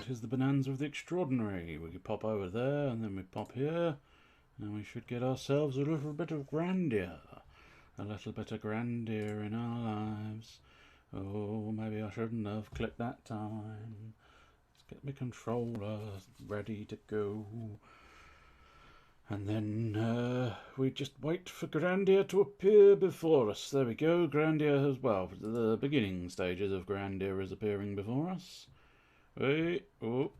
Here's the Bonanza of the Extraordinary. We could pop over there, and then we pop here, and we should get ourselves a little bit of Grandia. A little bit of Grandia in our lives. Oh, maybe I shouldn't have clicked that time. Let's get my controller ready to go. And then we just wait for Grandia to appear before us. There we go. Grandia as well. The beginning stages of Grandia is appearing before us. Wait. Oh,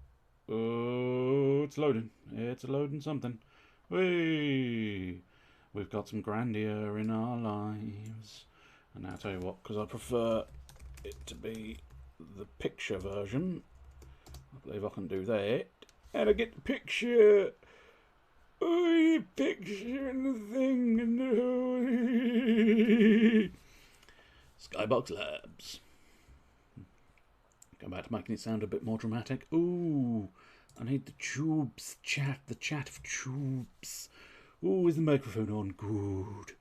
it's loading. It's loading something. We've got some Grandia in our lives. And I'll tell you what, because I prefer it to be the picture version. I believe I can do that. And I get the picture. Oh, picture and the thing and the Skybox Labs. Go back to making it sound a bit more dramatic. Ooh, I need the tubes chat, the chat of tubes. Ooh, is the microphone on? Good.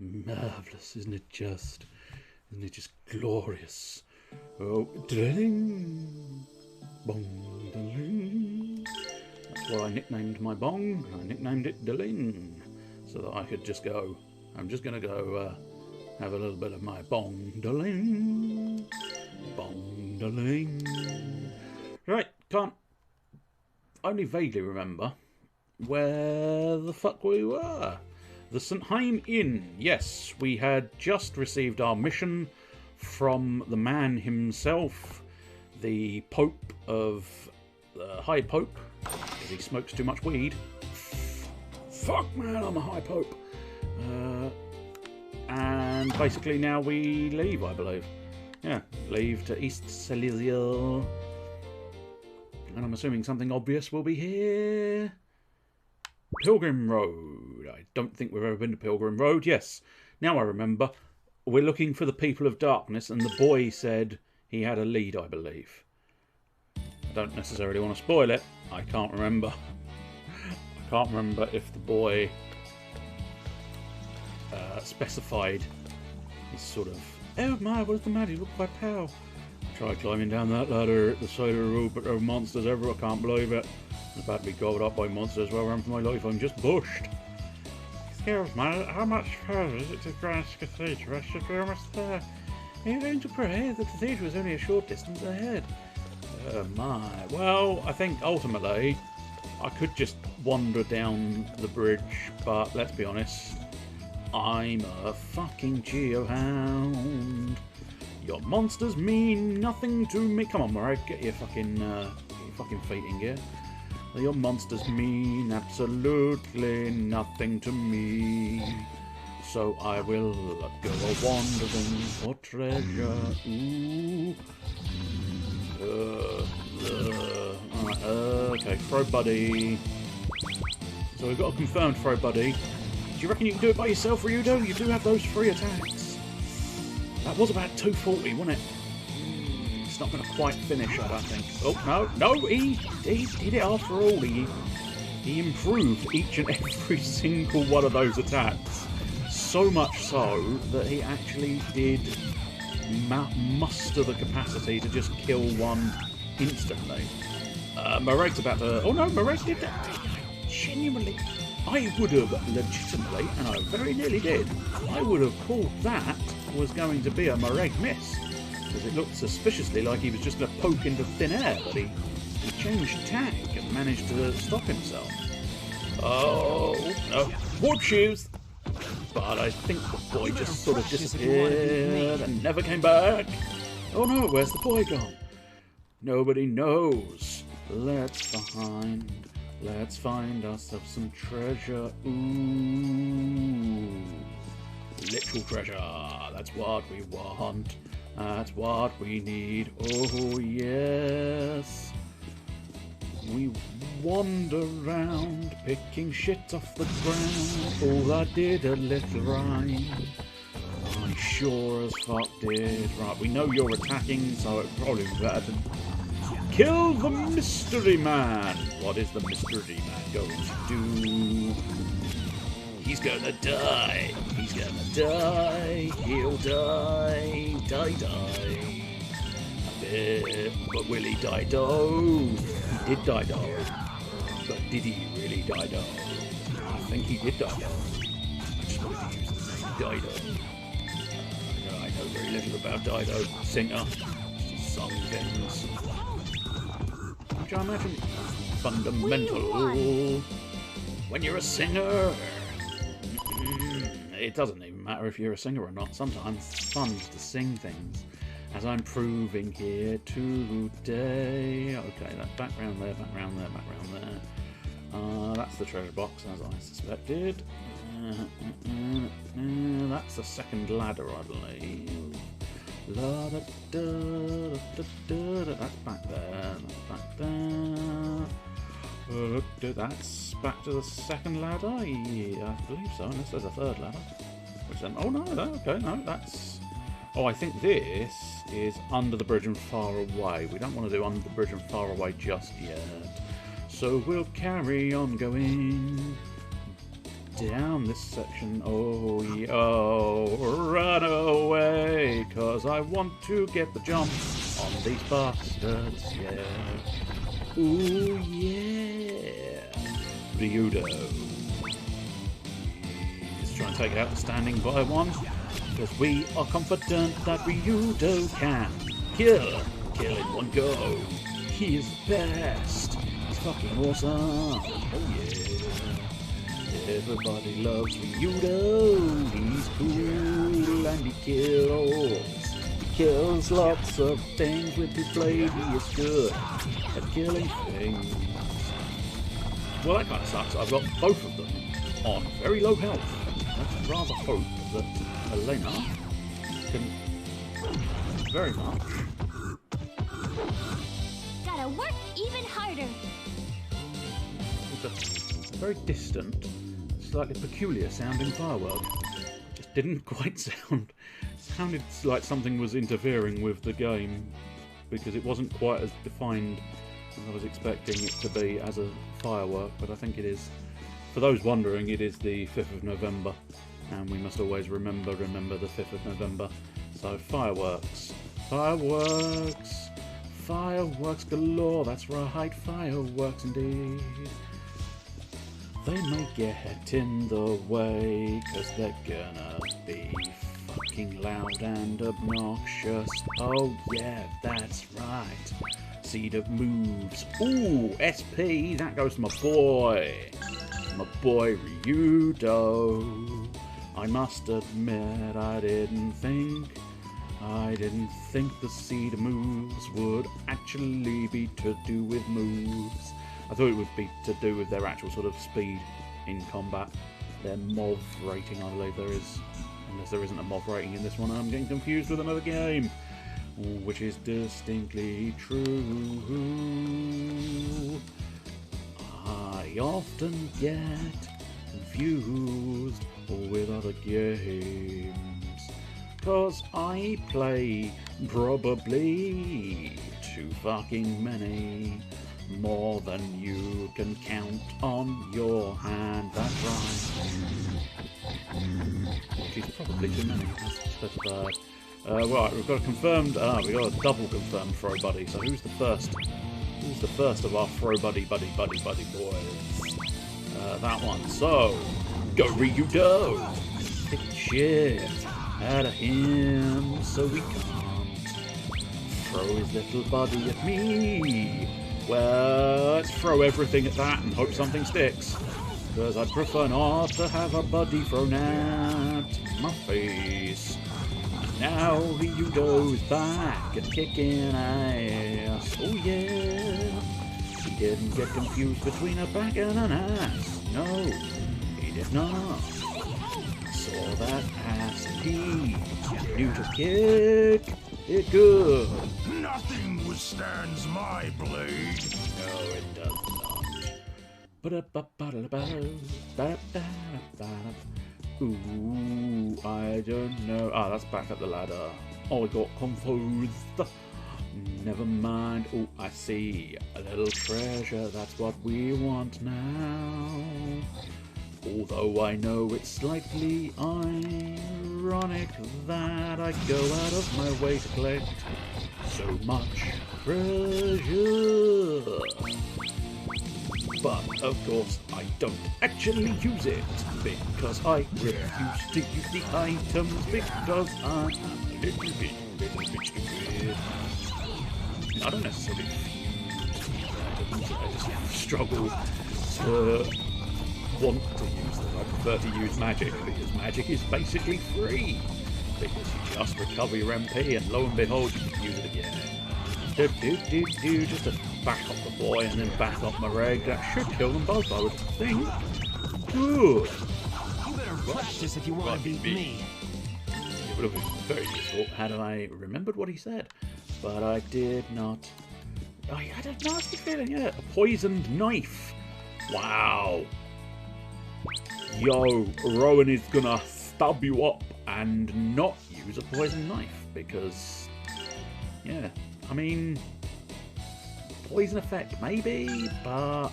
Marvellous, isn't it just? Isn't it just glorious? Oh, drilling. Bong, drilling. That's what I nicknamed my bong. I nicknamed it Deling, so that I could just go. I'm just going to go have a little bit of my bong Deling. Bong Deling. Right, can't only vaguely remember where the fuck we were. The St. Heim Inn. Yes, we had just received our mission from the man himself, the Pope of the High Pope, because he smokes too much weed. Fuck man, I'm a High Pope. And basically now we leave, I believe. Yeah, leave to East Silesia. And I'm assuming something obvious will be here. Pilgrim Road. I don't think we've ever been to Pilgrim Road. Yes, now I remember. We're looking for the people of darkness, and the boy said he had a lead, I believe. I don't necessarily want to spoil it. I can't remember. I can't remember if the boy specified his sort of, oh my, what's the matter? You look quite pale. I tried climbing down that ladder at the side of the road, but there are monsters everywhere. I can't believe it. I'm about to be gobbled up by monsters. Well, run for my life. I'm just bushed. Excuse me, how much further is it to Grandia Cathedral? I should be almost there. Are you going to pray? The cathedral is only a short distance ahead. Oh my. Well, I think ultimately I could just wander down the bridge, but let's be honest, I'm a fucking geohound. Your monsters mean nothing to me. Come on, Murray, get your fucking feet in gear. Your monsters mean absolutely nothing to me. So I will go a-wandering for treasure. Ooh. Alright, okay, throw buddy. So we've got a confirmed throw buddy. Do you reckon you can do it by yourself, Ryudo? You do have those 3 attacks. That was about 240, wasn't it? It's not going to quite finish, I don't think. Oh, no, he did it after all. He improved each and every single one of those attacks. So much so that he actually did muster the capacity to just kill one instantly. Marek's about to... Oh no, Marek did that. Genuinely. I would have legitimately, and I very nearly did, I would have called that was going to be a Marek miss. Because it looked suspiciously like he was just going to poke into thin air, but he changed tack and managed to stop himself. Oh, no. Warp shoes! But I think the boy just sort of disappeared and never came back. Oh no, where's the boy gone? Nobody knows. Let's find ourselves some treasure. Ooh. Literal treasure. That's what we want. That's what we need. Oh yes. We wander around, picking shit off the ground. Oh, I did a little rhyme. I sure as fuck did. Right, we know you're attacking, so it probably better to kill the mystery man. What is the mystery man going to do? He's gonna die. He's gonna die. He'll die. Die. But will he Dido? He did Dido. But did he really Dido? I think he did Dido. I just wanted to use the name Dido. I know very little about Dido. Singer. She's sung things. Which I imagine fundamental when you're a singer. It doesn't even matter if you're a singer or not. Sometimes it's fun just to sing things, as I'm proving here today. Okay, that's back round there, back round there, back round there. That's the treasure box, as I suspected. That's the second ladder, I believe. That's back there, that's back there. That's back to the second ladder? Yeah, I believe so, unless there's a third ladder. Which then, oh no, okay, no, that's... Oh, I think this is under the bridge and far away. We don't want to do under the bridge and far away just yet. So we'll carry on going down this section. Oh, yeah, oh, run away, cause I want to get the jump on these bastards, yeah. Ooh, yeah. Ryudo. Let's try and take out the standing by one, because we are confident that Ryudo can kill in one go. He is the best. He's fucking awesome. Oh yeah. Everybody loves Ryudo. He's cool and he kills. Kills lots of things with his blade. He is good at killing things. Well, that kind of sucks. I've got both of them on very low health. Let's rather hope that Elena can very much. Gotta work even harder. It's a very distant, slightly peculiar sounding firework. Just didn't quite sound. Sounded like something was interfering with the game, because it wasn't quite as defined as I was expecting it to be as a firework, but I think it is. For those wondering, it is the 5th of November, and we must always remember the 5th of November. So fireworks, fireworks, fireworks galore, that's right, fireworks indeed. They may get in the way, cause they're gonna be fucking loud and obnoxious. Oh yeah, that's right. Seed of moves. Ooh, SP, that goes to my boy Ryudo. I must admit I didn't think the seed of moves would actually be to do with moves. I thought it would be to do with their actual sort of speed in combat. Their MOV rating, I believe there is. Unless there isn't a MOV rating in this one, I'm getting confused with another game, which is distinctly true. I often get confused with other games, cause I play probably too fucking many. More than you can count on your hand, that's right. Which is probably too many, as specified. Right, we've got a confirmed, we've got a double confirmed throw buddy, so who's the first? Who's the first of our throw buddy boys? That one, so, go Ryudo! Hit shit out of him, so we can't throw his little body at me. Well, let's throw everything at that and hope something sticks. Because I'd prefer not to have a buddy thrown at my face. And now Ryudo's back and kicking ass. Oh yeah. He didn't get confused between a back and an ass. No, he did not. Saw that ass and he knew to kick it good. Nothing withstands my blade. No, it does not. Ooh, I don't know. Ah, that's back at the ladder. Oh, I got confused. Never mind. Oh, I see. A little treasure. That's what we want now. Although I know it's slightly ironic that I go out of my way to collect so much pressure. But, of course, I don't actually use it, because I refuse to use the items, because I'm a little bit stupid. I don't necessarily use the items, I just struggle to want to use them. I prefer to use magic, because magic is basically free. Because you just recover your MP, and lo and behold, you can use it again. Just to back up the boy and then back up my reg. That should kill them both, I would think. Good. You better practice if you want to beat me. It would have been very useful had I remembered what he said. But I did not. I had a nasty feeling, yeah. A poisoned knife. Wow. Yo, Rowan is gonna stab you up and not use a poison knife. Because, yeah. I mean, poison effect maybe, but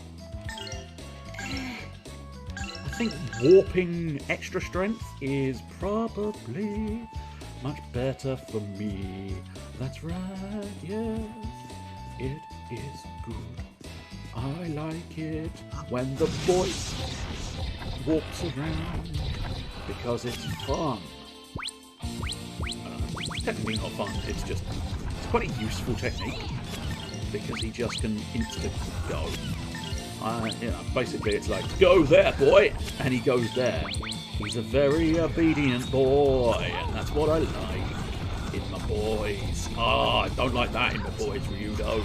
I think warping extra strength is probably much better for me. That's right, yes, it is good. I like it when the boy warps around because it's fun. It's technically not fun, it's just quite a useful technique because he just can instantly go. Basically it's like, go there, boy, and he goes there. He's a very obedient boy, and that's what I like in my boys. I don't like that in my boys, Ryudo.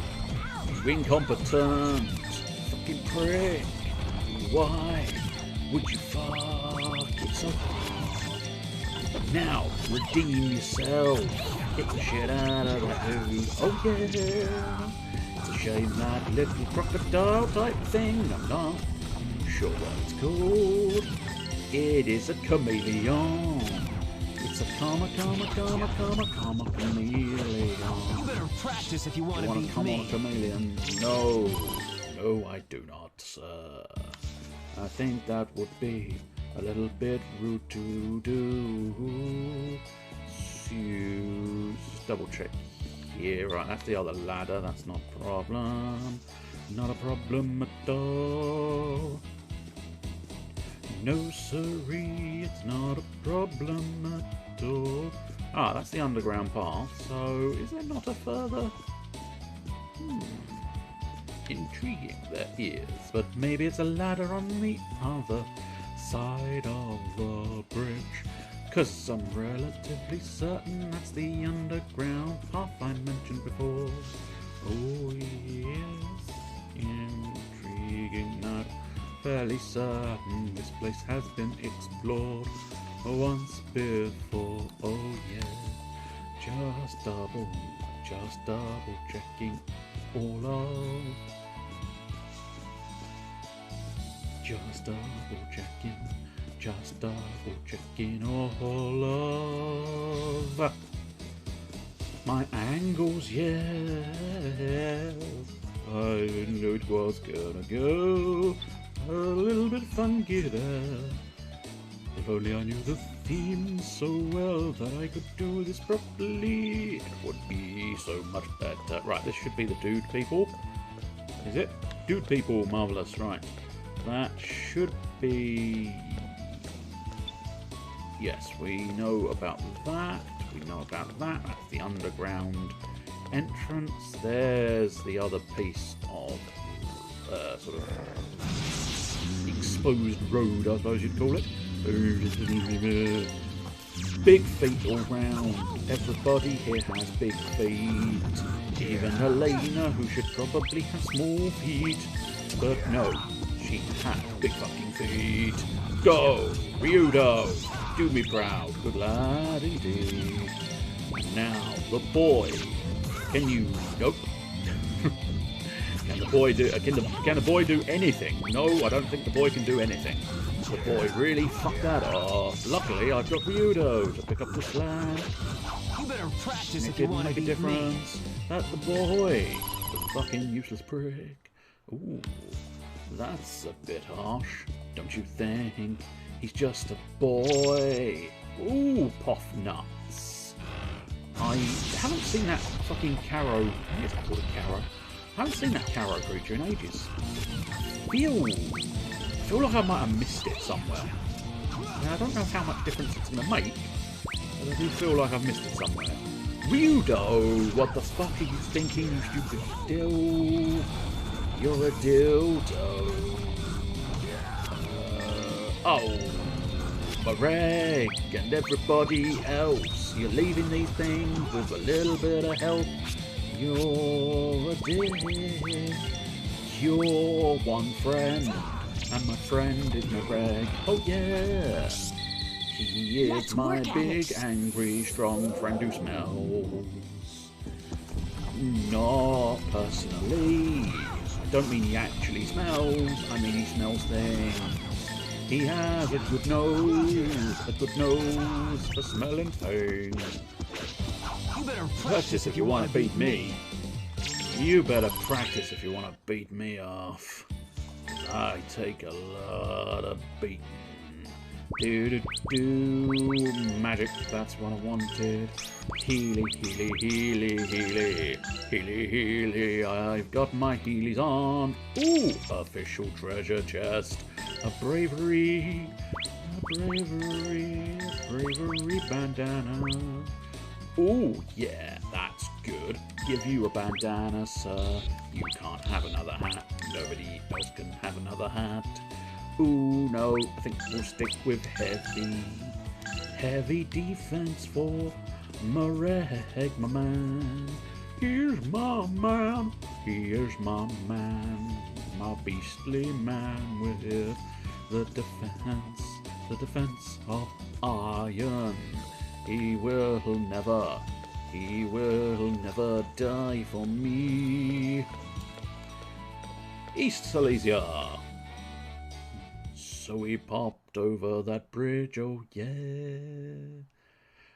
You incompetent, fucking prick. Why would you fuck it so hard? Now, redeem yourself. Get the shit out of that dude. Oh yeah. It's a shame that little crocodile type thing. I'm not sure what it's called. It is a chameleon. It's a comma chameleon. You better practice if you want to beat come me. on, chameleon? No, I do not, sir. I think that would be a little bit rude to do. Just double check here. Right, that's the other ladder. That's not a problem. Not a problem at all. No siree, it's not a problem at all. Ah, that's the underground path. So, is there not a further? Intriguing, there is. But maybe it's a ladder on the other side of the bridge. Because I'm relatively certain that's the underground path I mentioned before. Oh yes, intriguing, not fairly certain this place has been explored once before. Oh yeah, just double checking all of. Just double checking all of my angles, yes. I knew it was gonna go a little bit funky there. If only I knew the theme so well that I could do this properly, it would be so much better. Right, this should be the dude people. Is it? Dude people, marvellous, right. That should be... Yes, we know about that. That's the underground entrance. There's the other piece of sort of exposed road, I suppose you'd call it. Big feet all round. Everybody here has big feet. Even Helena, who should probably have small feet. But no, she had big fucking feet. Go, Ryudo, do me proud, good lad indeed. Now, the boy, can you, nope. Can the boy do anything? No, I don't think the boy can do anything. The boy really fucked that up. Luckily, I've got Ryudo to pick up the slack. You better practice It if you didn't want to make a beat me. difference. That's the boy. The fucking useless prick. Ooh, that's a bit harsh, don't you think? He's just a boy. Ooh, puff nuts. I haven't seen that fucking Caro. I guess I call it Caro. I haven't seen that Caro creature in ages. I feel like I might have missed it somewhere. Now, I don't know how much difference it's going to make, but I do feel like I've missed it somewhere. Ryudo! What the fuck are you thinking, you stupid dill? You're a dildo. Oh, Marek and everybody else, you're leaving these things with a little bit of help. You're a dick. You're one friend, and my friend is Marek. Oh yeah, he is my big, angry, strong friend who smells. Not personally. I don't mean he actually smells. I mean he smells things. He has a good nose for smelling things. You better Practice if you want to beat me. You better practice if you want to beat me off. I take a lot of beating. Do magic, that's what I wanted. Healy, healy, healy, healy, healy, healy. I've got my heelies on. Ooh, official treasure chest. A bravery bandana. Ooh, yeah, that's good. Give you a bandana, sir. You can't have another hat. Nobody else can have another hat. Ooh, no, I think we'll stick with heavy defense for Marek, my man. Here's my man. Here's my man. My beastly man with the defense of iron. He will never die for me. East Silesia. So we popped over that bridge, oh yeah.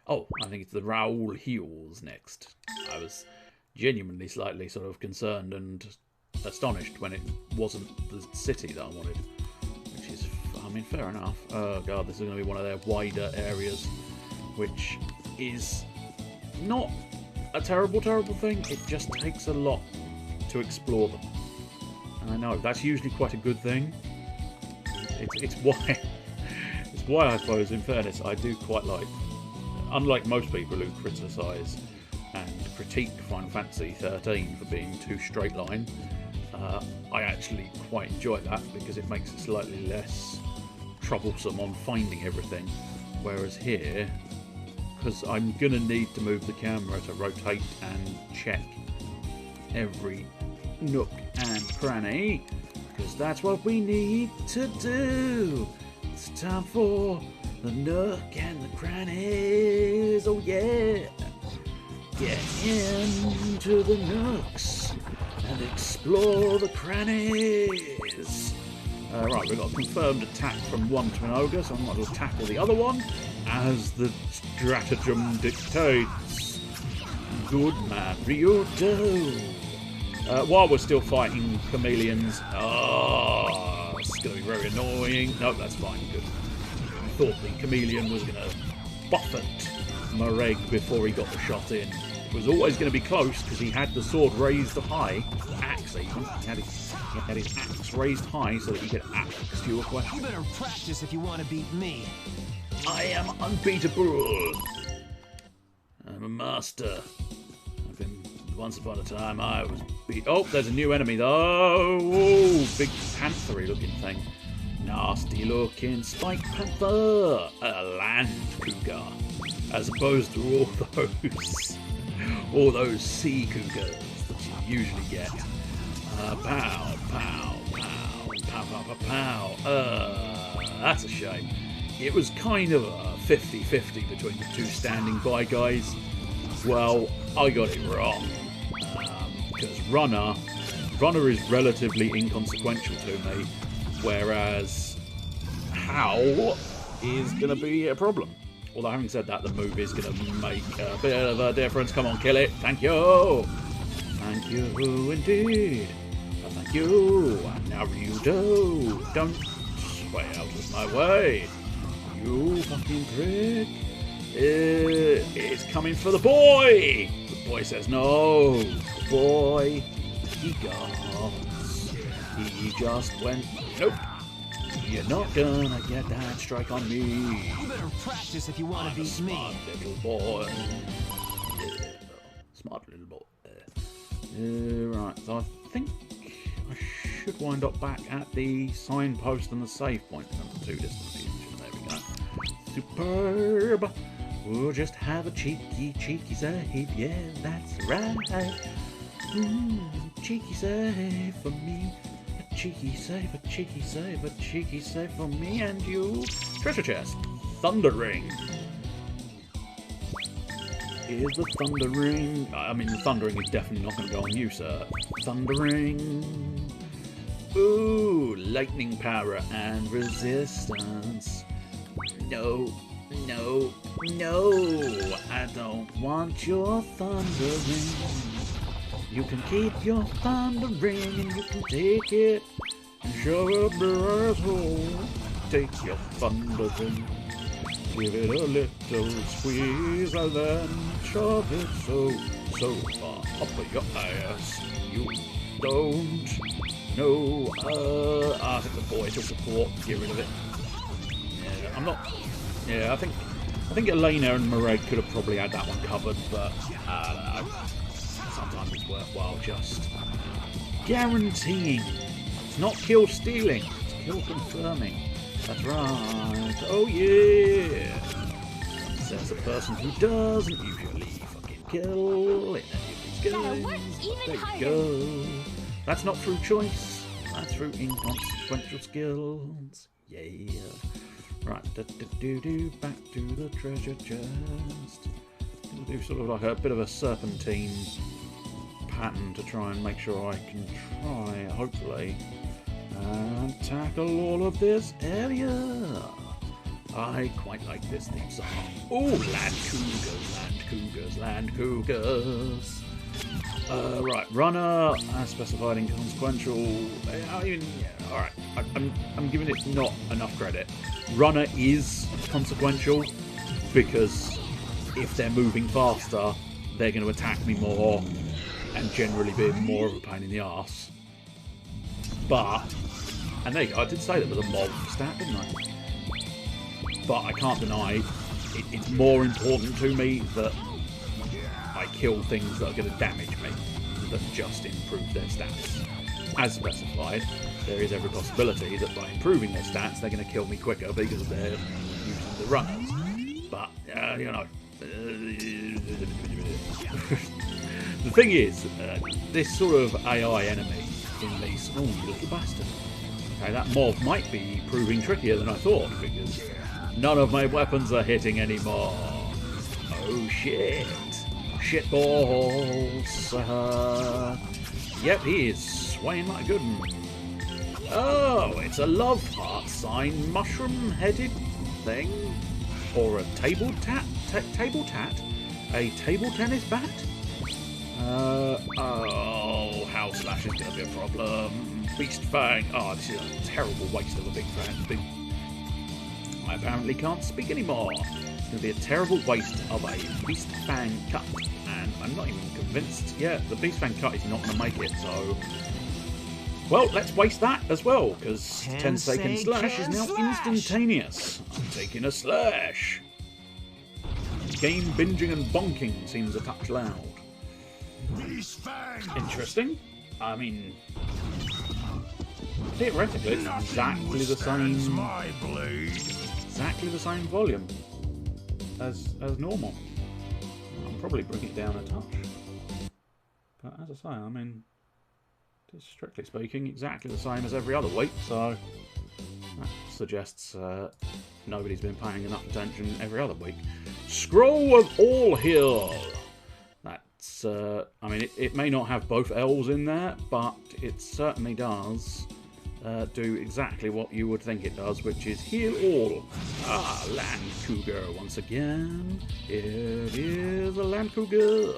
Oh, I think it's the Raoul Hills next. I was genuinely slightly sort of concerned and astonished when it wasn't the city that I wanted. Which is, I mean, fair enough. Oh god, this is going to be one of their wider areas. Which is not a terrible thing. It just takes a lot to explore them. And I know, that's usually quite a good thing. It's why I suppose, in fairness, I do quite like, unlike most people who criticise and critique Final Fantasy 13 for being too straight line, I actually quite enjoy that because it makes it slightly less troublesome on finding everything. Whereas here, because I'm going to need to move the camera to rotate and check every nook and cranny, because that's what we need to do. It's time for the nook and the crannies. Oh yeah. Get into the nooks and explore the crannies. Right, we've got a confirmed attack from one to an ogre, so I might as well tackle the other one as the stratagem dictates. Good man, Ryudo. While we're still fighting chameleons, it's going to be very annoying. No, that's fine, good. I thought the chameleon was going to buffet Marek before he got the shot in. It was always going to be close because he had the sword raised high, axe even. He had his axe raised high so that he could axe you a question. You better practice if you want to beat me. I am unbeatable. I'm a master. Once upon a time, I was beat. Oh, there's a new enemy though. Oh, big panthery looking thing. Nasty looking spike panther. A land cougar. As opposed to all those sea cougars that you usually get. Pow, pow, pow, pow, pow, pow, pow. That's a shame. It was kind of a 50-50 between the two standing by guys. Well, I got it wrong. Because Runner is relatively inconsequential to me, whereas How is going to be a problem. Although having said that, the move is going to make a bit of a difference. Come on, kill it. Thank you. Thank you indeed. Thank you. And now you do. Don't sway out of my way. You fucking prick. It's coming for the boy. The boy says no. The boy, he goes. He just went, nope. You're not gonna get that strike on me. You better practice if you want I'm to a beat me. smart little boy. Yeah, smart little boy. Right, so I think I should wind up back at the signpost and the save point. Number 2 distance fusion. There we go. Superb. We'll just have a cheeky save. Yeah, that's right. Cheeky save for me. A cheeky save, a cheeky save, a cheeky save for me and you. Treasure chest. Thunder ring. Here's the thundering. I mean, the thundering is definitely not going to go on you, sir. Thundering. Ooh, lightning power and resistance. No, no, no. I don't want your thundering. You can keep your thundering and you can take it and shove it up your asshole. Take your thundering. Give it a little squeeze and then shove it so far up your ass. You don't know. I think the boy to support. Get rid of it. Yeah, I'm not. Yeah, I think Elena and Mairead could have probably had that one covered, but sometimes it's worthwhile just guaranteeing. It's not kill stealing. It's kill confirming. That's right. Oh yeah. Says the person who doesn't usually fucking kill in any of these games. There you go. That's not through choice. That's through inconsequential skills. Yeah. Right. Back to the treasure chest. We'll do sort of like a bit of a serpentine pattern to try and make sure I can try, hopefully, and tackle all of this area. I quite like this theme song. Oh, land cougars, land cougars, land cougars. Right, runner, as specified inconsequential. I mean, yeah, alright, I'm giving it not enough credit. Runner is consequential because if they're moving faster, they're going to attack me more and generally be more of a pain in the arse. But, and there you go, I did say that was a mob stat, didn't I? But I can't deny it's more important to me that I kill things that are going to damage me than just improve their stats. As specified, there is every possibility that by improving their stats, they're going to kill me quicker because they're using the runners. But, you know. The thing is, this sort of AI enemy in these... Oh, you little bastard. Okay, that mob might be proving trickier than I thought, because none of my weapons are hitting anymore. Oh, shit. Shit balls. Yep, he is swaying like a good one. Oh, it's a love heart sign mushroom-headed thing? Or a table tat? Table tat? A table tennis bat? Oh, House Slash is going to be a problem. Beast Fang. Oh, this is a terrible waste of a big fan. I apparently can't speak anymore. It's going to be a terrible waste of a Beast Fang cut. And I'm not even convinced. Yeah, the Beast Fang cut is not going to make it, so... Well, let's waste that as well, because 10-second slash is now instantaneous. I'm taking a slash. Game binging and bonking seems a touch loud. Interesting. I mean, theoretically, it's exactly the same. Exactly the same volume as normal. I'll probably bring it down a touch. But as I say, I mean, it's strictly speaking exactly the same as every other week. So that suggests nobody's been paying enough attention every other week. Scroll of All Hill. That's, I mean, it may not have both L's in there, but it certainly does do exactly what you would think it does, which is heal all. Ah, Land Cougar once again. It is a Land Cougar.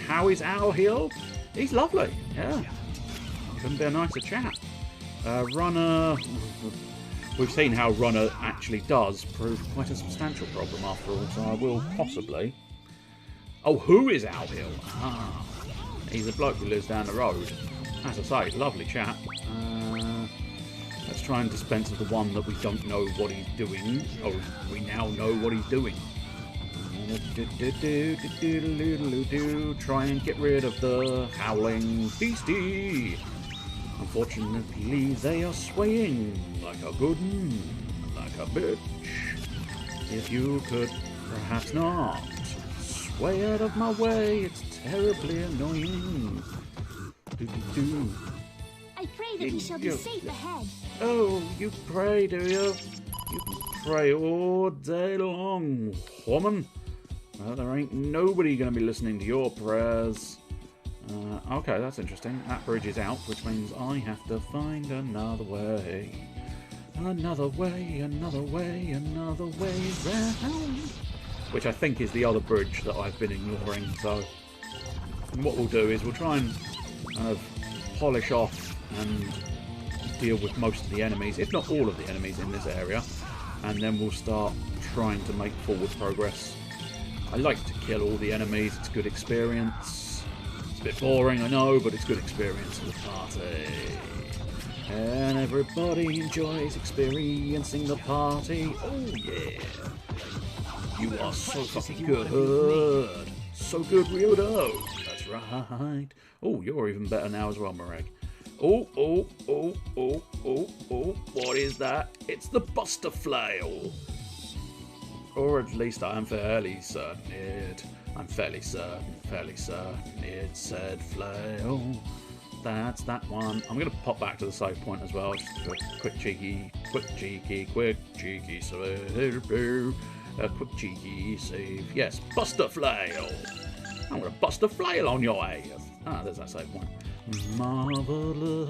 How is Owl Hill? He's lovely, yeah. Couldn't be a nicer chap. Runner. we've seen how runner actually does prove quite a substantial problem after all, so I will possibly... Oh, who is out here? Ah, he's a bloke who lives down the road. As I say, lovely chap. Let's try and dispense with the one that we don't know what he's doing. Oh, we now know what he's doing. Try and get rid of the howling beastie. Unfortunately, they are swaying like a good like a bitch. If you could perhaps not sway out of my way, it's terribly annoying. I pray that we shall be safe ahead. Oh, you pray, do you? You can pray all day long, woman. Well, there ain't nobody going to be listening to your prayers. Okay, that's interesting. That bridge is out, which means I have to find another way. Another way, another way, another way round. Which I think is the other bridge that I've been ignoring. So what we'll do is we'll try and kind of polish off and deal with most of the enemies, if not all of the enemies in this area. And then we'll start trying to make forward progress. I like to kill all the enemies, it's good experience. It's a bit boring, I know, but it's good experience for the party. And everybody enjoys experiencing the party. Oh yeah! You are so fucking good. So good, weirdo. That's right. Oh, you're even better now as well, Marek. Oh, oh, oh, oh, oh, oh. What is that? It's the Buster Flail. Or at least I am fairly certain it. I'm fairly certain it said flail. That's that one. I'm going to pop back to the save point as well. Just for a quick cheeky save. A quick cheeky save. Yes, Buster Flail. I'm going to bust a flail on your ass. Ah, there's that save point. Marvelous.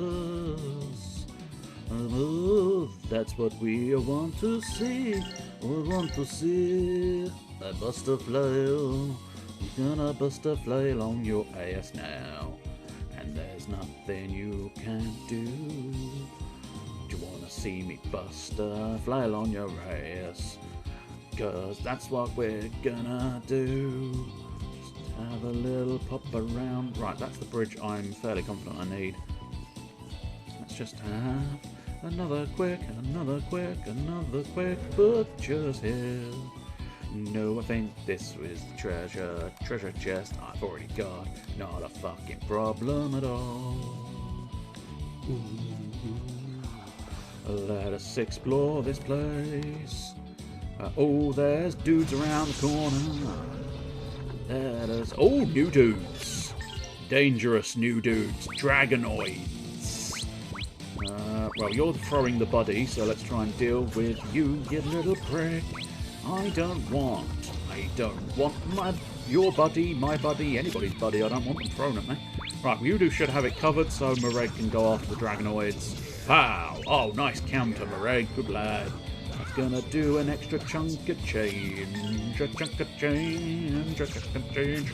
Oh, that's what we want to see. We want to see a Buster Flail. We're gonna bust a flail on your ass now. And there's nothing you can do. Do you wanna see me bust a flail on your ass? Cause that's what we're gonna do. Just have a little pop around. Right, that's the bridge I'm fairly confident I need. Let's just have another quick butcher's here. No, I think this was the treasure chest I've already got. Not a fucking problem at all. Let us explore this place. Oh, there's dudes around the corner. Let us... Oh, new dudes. Dangerous new dudes. Dragonoids. Well, you're throwing the buddy, so let's try and deal with you, you little prick. I don't want your buddy, my buddy, anybody's buddy. I don't want them thrown at me. Right, Mewtwo should have it covered, so Mareg can go after the Dragonoids. Pow! Oh, nice counter, Mareg. Good lad. That's gonna do an extra chunk of change. A chunk of change. A chunk of change.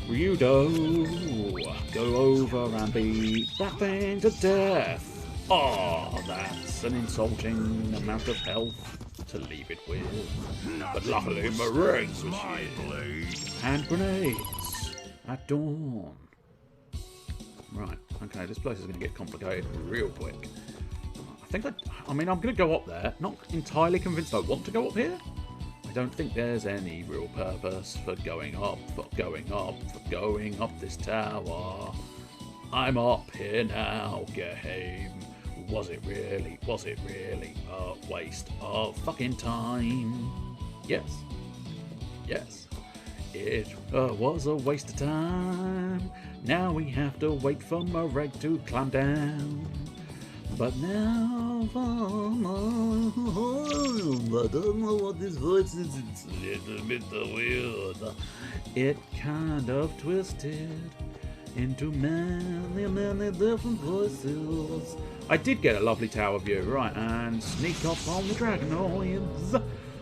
Ryudo, go over and beat that thing to death. Oh, that's an insulting amount of health to leave it with. But luckily, Maregs was here. Hand grenades at dawn. Right, okay, this place is going to get complicated real quick. I mean, I'm going to go up there. Not entirely convinced I want to go up here. I don't think there's any real purpose for going up this tower. I'm up here now, game. Was it really a waste of fucking time? Yes. Yes. It was a waste of time. Now we have to wait for Mareg to climb down. But now, I don't know what this voice is. It's a little bit weird. It kind of twisted into many different voices. I did get a lovely tower view, right, and sneak up on the Dragonoids.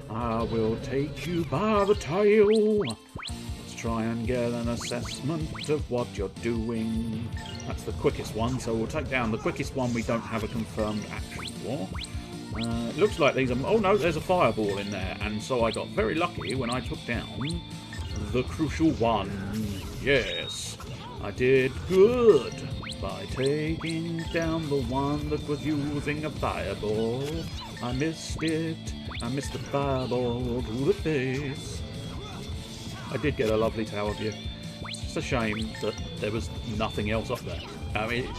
I will take you by the tail. Let's try and get an assessment of what you're doing. That's the quickest one, so we'll take down the quickest one we don't have a confirmed action for. It looks like these are... Oh no, there's a fireball in there, and so I got very lucky when I took down the crucial one. Yes, I did good by taking down the one that was using a fireball. I missed it. I missed the fireball to the face. I did get a lovely tower view. It's just a shame that there was nothing else up there. I mean,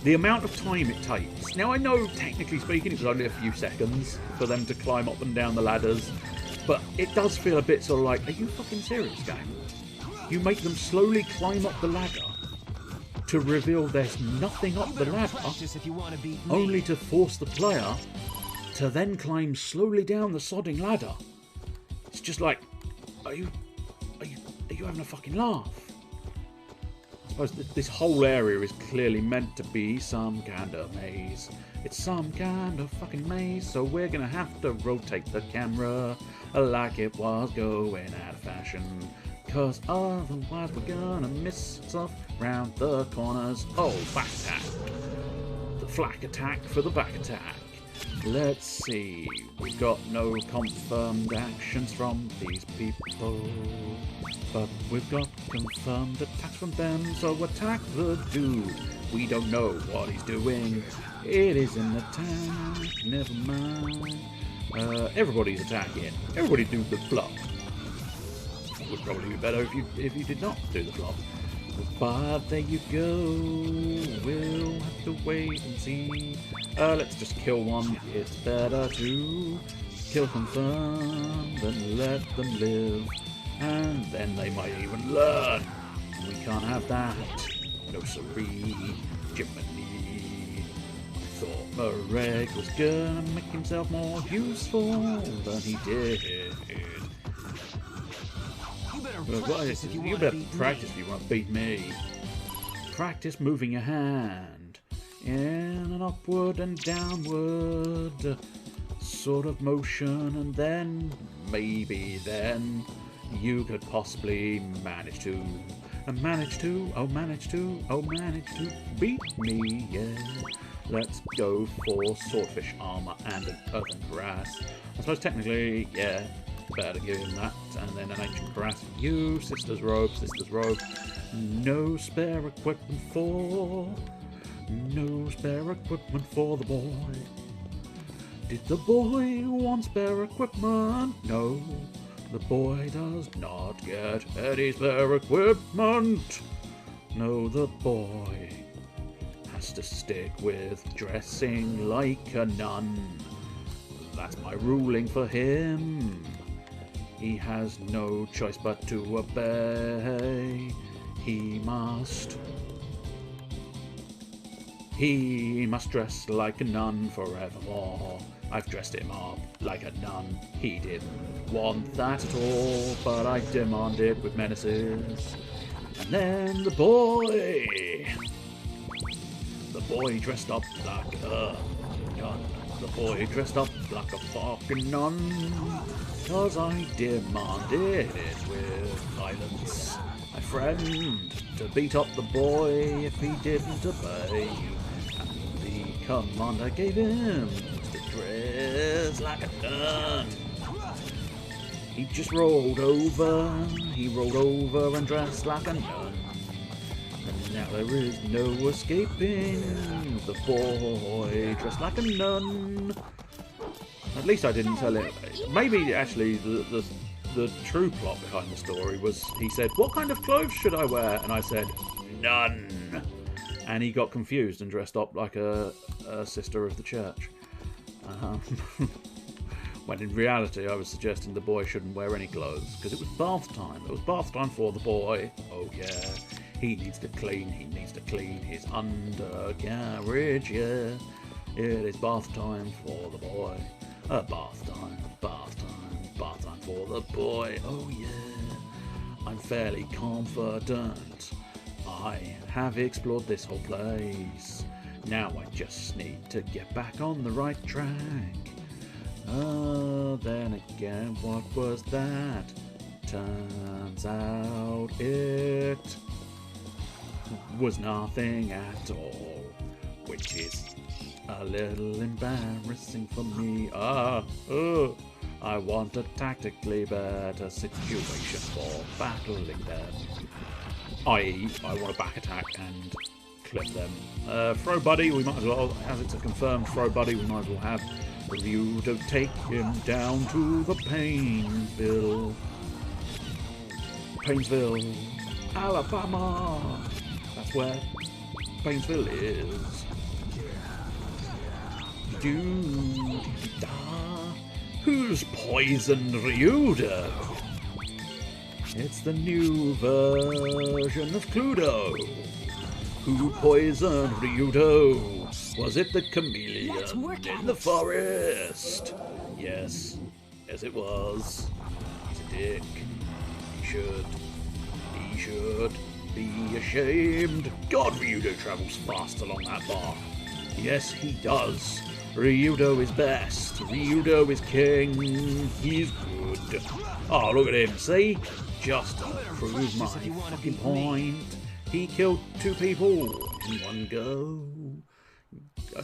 the amount of time it takes. Now, I know, technically speaking, it was only a few seconds for them to climb up and down the ladders, but it does feel a bit sort of like, are you fucking serious, game? You make them slowly climb up the ladder to reveal there's nothing up the ladder, only to force the player to then climb slowly down the sodding ladder. It's just like, are you having a fucking laugh? I suppose this whole area is clearly meant to be some kind of maze. It's some kind of fucking maze, so we're gonna have to rotate the camera like it was going out of fashion, cause otherwise we're gonna miss stuff round the corners. Oh, back attack. The flak attack for the back attack. Let's see, we got no confirmed actions from these people, but we've got confirmed attacks from them, so attack the dude. We don't know what he's doing. It is an attack, never mind. Everybody's attacking. Everybody do the flop. It would probably be better if you did not do the flop. But there you go. We'll have to wait and see. Let's just kill one. It's better to kill confirm than let them live. And then they might even learn. We can't have that. No siree. Jiminy. I thought Marek was gonna make himself more useful than he did. You better practice if you want to beat me. Practice moving your hand in an upward and downward sort of motion, and then, maybe then, you could possibly manage to beat me, yeah. Let's go for swordfish armor and an earthen grass. I suppose technically, yeah, better give him that, and then an ancient grass. You, sister's robe, sister's robe. No spare equipment for the boy. Did the boy want spare equipment? No, the boy does not get any spare equipment. No, the boy has to stick with dressing like a nun. That's my ruling for him. He has no choice but to obey. He must dress like a nun forevermore. I've dressed him up like a nun. He didn't want that at all, but I demanded with menaces. And then the boy dressed up like a nun. The boy dressed up like a fucking nun, 'cause I demanded it with violence. My friend, to beat up the boy if he didn't obey. And the command I gave him was to dress like a nun. He just rolled over. He rolled over and dressed like a nun. And now there is no escaping the boy dressed like a nun. At least I didn't tell him. Maybe actually the true plot behind the story was he said, "What kind of clothes should I wear?" And I said, "None." And he got confused and dressed up like a sister of the church. When in reality I was suggesting the boy shouldn't wear any clothes because it was bath time. It was bath time for the boy. Oh yeah. He needs to clean his undercarriage, yeah. It is bath time for the boy. Bath time for the boy, oh yeah. I'm fairly confident. I have explored this whole place. Now I just need to get back on the right track. Then again, what was that? Turns out it was nothing at all, which is a little embarrassing for me. I want a tactically better situation for battling them. I.e., I want a back attack and clip them. Throw buddy, we might as well, as it's a confirmed throw buddy, we might as well have review to take him down to the Painesville, Alabama. That's where Painesville is. Who's poisoned Ryudo? It's the new version of Cluedo. Who poisoned Ryudo? Was it the chameleon in the forest? Yes. Yes, it was. He's a dick. He should be ashamed. God, Ryudo travels fast along that bar. Yes, he does. Ryudo is best. Ryudo is king. He's good. Oh, look at him. See? Just to prove my fucking point. He killed 2 people in one go.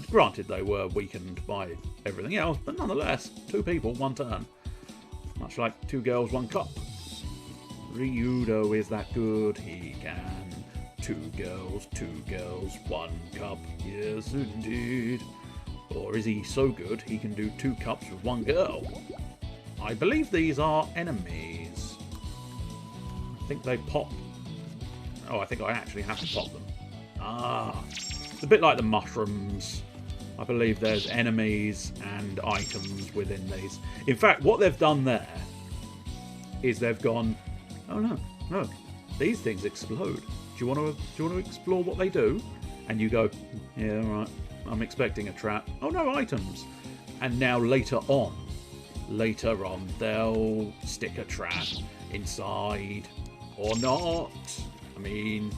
Granted, they were weakened by everything else, but nonetheless, 2 people, 1 turn. Much like 2 girls, 1 cup. Ryudo is that good. He can. 2 girls, 1 cup. Yes, indeed. Or is he so good he can do 2 cups with 1 girl? I believe these are enemies. I think they pop. Oh, I think I actually have to pop them. Ah, it's a bit like the mushrooms. I believe there's enemies and items within these. In fact, what they've done there is they've gone, oh no, these things explode. Do you want to explore what they do? And you go, yeah, all right. I'm expecting a trap. Oh no, items. And now later on, they'll stick a trap inside or not. I mean,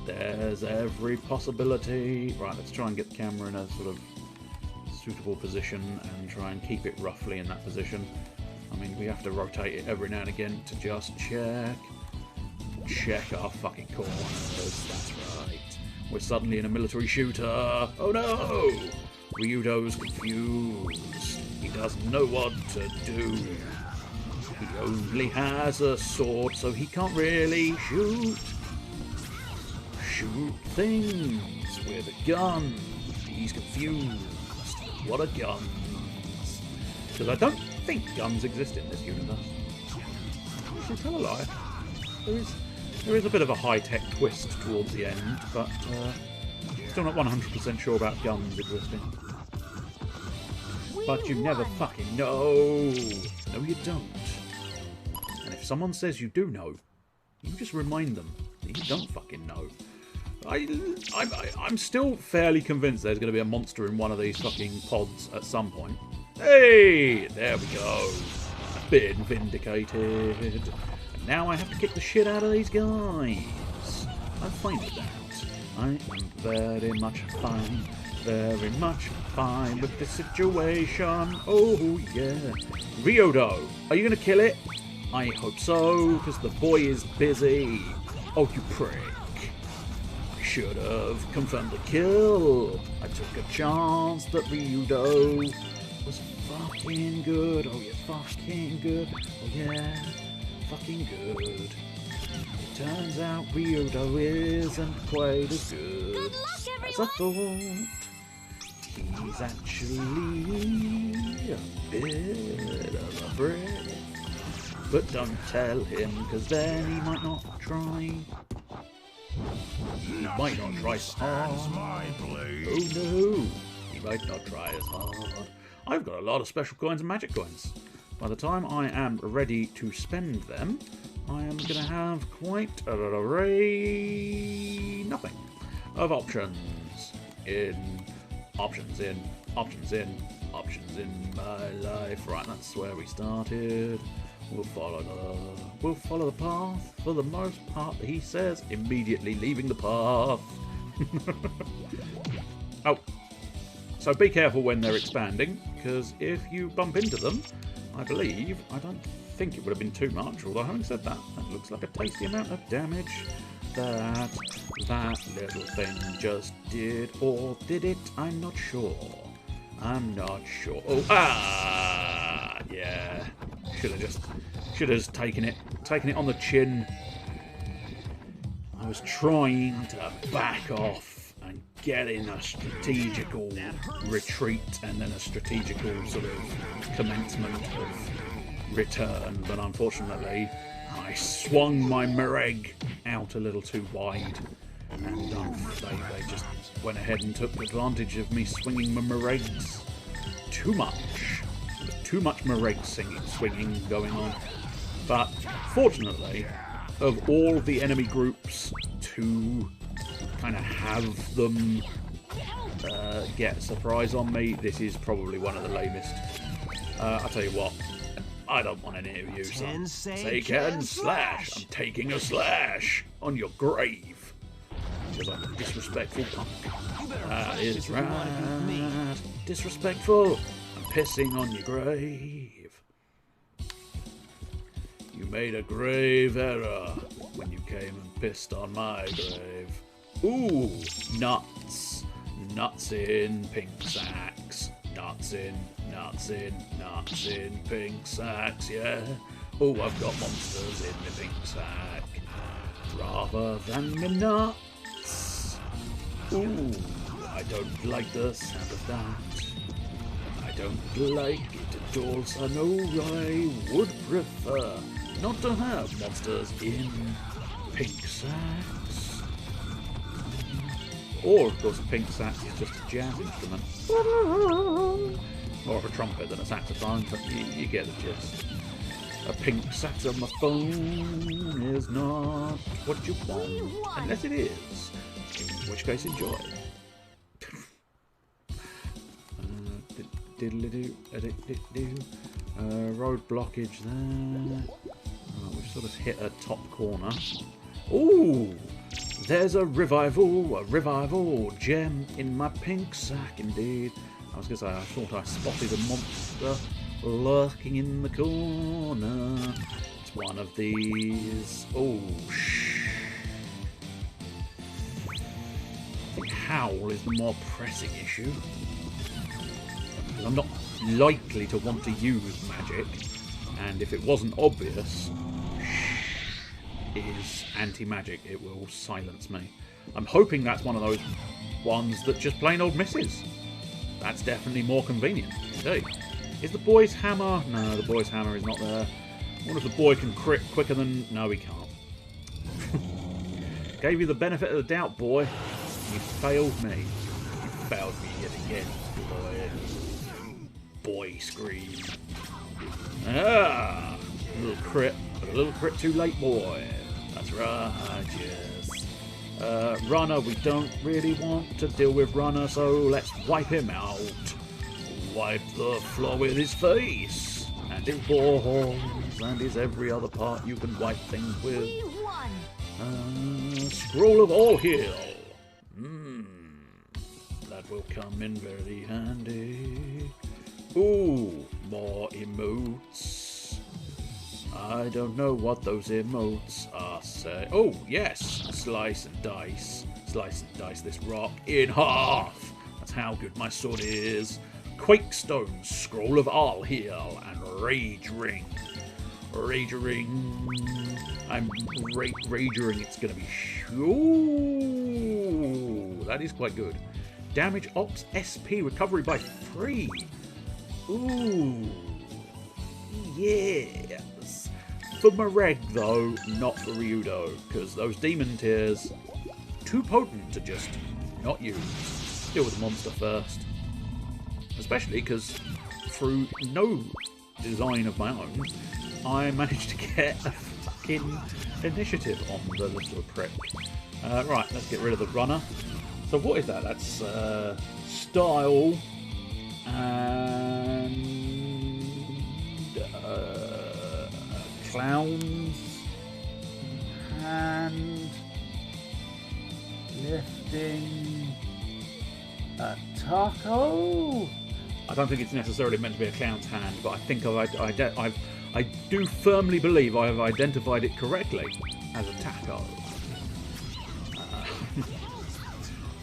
there's every possibility. Right, let's try and get the camera in a sort of suitable position and try and keep it roughly in that position. I mean, we have to rotate it every now and again to just check our fucking corners. That's right. We're suddenly in a military shooter. Oh no! Ryudo's confused. He doesn't know what to do. He only has a sword, so he can't really shoot things with a gun. He's confused. What are guns? Because I don't think guns exist in this universe. Actually, tell a lie. There is a bit of a high-tech twist towards the end, but still not 100% sure about guns existing. But you never fucking know. No, you don't. And if someone says you do know, you just remind them that you don't fucking know. I'm still fairly convinced there's going to be a monster in one of these fucking pods at some point. Hey, there we go. I've been vindicated. And now I have to kick the shit out of these guys. I'm fine with that. I am very much fine with this situation. Oh yeah. Ryudo, are you going to kill it? I hope so, because the boy is busy. Oh, you prick. Should have confirmed the kill. I took a chance that Ryudo was fucking good. Oh yeah, fucking good. Oh yeah, fucking good. It turns out Ryudo isn't quite as good as I thought. He's actually a bit of a brick. But don't tell him, because then he might not try. He might not try so hard. Oh no, he might not try as hard. I've got a lot of special coins and magic coins. By the time I am ready to spend them, I am going to have quite an array, nothing, of options in my life. Right, that's where we started. We'll follow the path for the most part. He says, immediately leaving the path. Oh, so be careful when they're expanding, because if you bump into them, I don't think it would have been too much, although having said that, that looks like a tasty amount of damage that little thing just did. Or did it? I'm not sure. I'm not sure. Oh, yeah. Should have just taken it on the chin. I was trying to back off and get in a strategical retreat and then a strategical sort of commencement of return, but unfortunately I swung my Mereg out a little too wide, and they just went ahead and took advantage of me swinging my Meregs too much. Too much Mereg swinging going on. But fortunately, of all the enemy groups to kind of have them get a surprise on me, this is probably one of the lamest. I'll tell you what, I don't want any of you, son. Say can slash. I'm taking a slash on your grave. Because I'm a disrespectful punk. That is right. Disrespectful. I'm pissing on your grave. You made a grave error when you came and pissed on my grave. Ooh, nuts. Nuts in pink sacks. Nuts in pink sacks, yeah. Oh, I've got monsters in my pink sack. Rather than me nuts. Ooh, I don't like the sound of that. I don't like it at all, so no, I would prefer not to have monsters in pink sacks. Or, of course, a pink sax is just a jazz instrument. More of a trumpet than a saxophone, but you get the gist. A pink saxophone is not what you want, unless it is, in which case enjoy. Road blockage there. We've sort of hit a top corner. Ooh! There's a revival gem in my pink sack indeed. I was going to say, I thought I spotted a monster lurking in the corner. It's one of these. Oh, I think Howl is the more pressing issue. I'm not likely to want to use magic, and if it wasn't obvious, is anti-magic. It will silence me. I'm hoping that's one of those ones that just plain old misses. That's definitely more convenient. Indeed. Is the boy's hammer? No, the boy's hammer is not there. I wonder if the boy can crit quicker than... No, he can't. Gave you the benefit of the doubt, boy. You failed me. You failed me yet again, boy. Boy scream. Ah! A little crit. But a little crit too late, boy. That's right, yes. Runner, we don't really want to deal with Runner, so let's wipe him out. Wipe the floor with his face, and his balls, and his every other part you can wipe things with. Scroll of all heal. That will come in very handy. Ooh, more emotes. I don't know what those emotes are saying. Oh, yes, slice and dice. Slice and dice this rock in half. That's how good my sword is. Quakestone, Scroll of All Heal, and Rage Ring. Rage Ring. I'm ragering. It's going to be... Ooh, that is quite good. Damage Ops SP, recovery by 3. Ooh. Yes. For Mareg, though, not for Ryudo, because those demon tears, too potent to just not use. Deal with the monster first. Especially because through no design of my own, I managed to get a fucking initiative on the little prick. Right, let's get rid of the runner. So what is that? That's style and clowns and lifting a taco. I don't think it's necessarily meant to be a clown's hand, but I think I do firmly believe I have identified it correctly as a taco.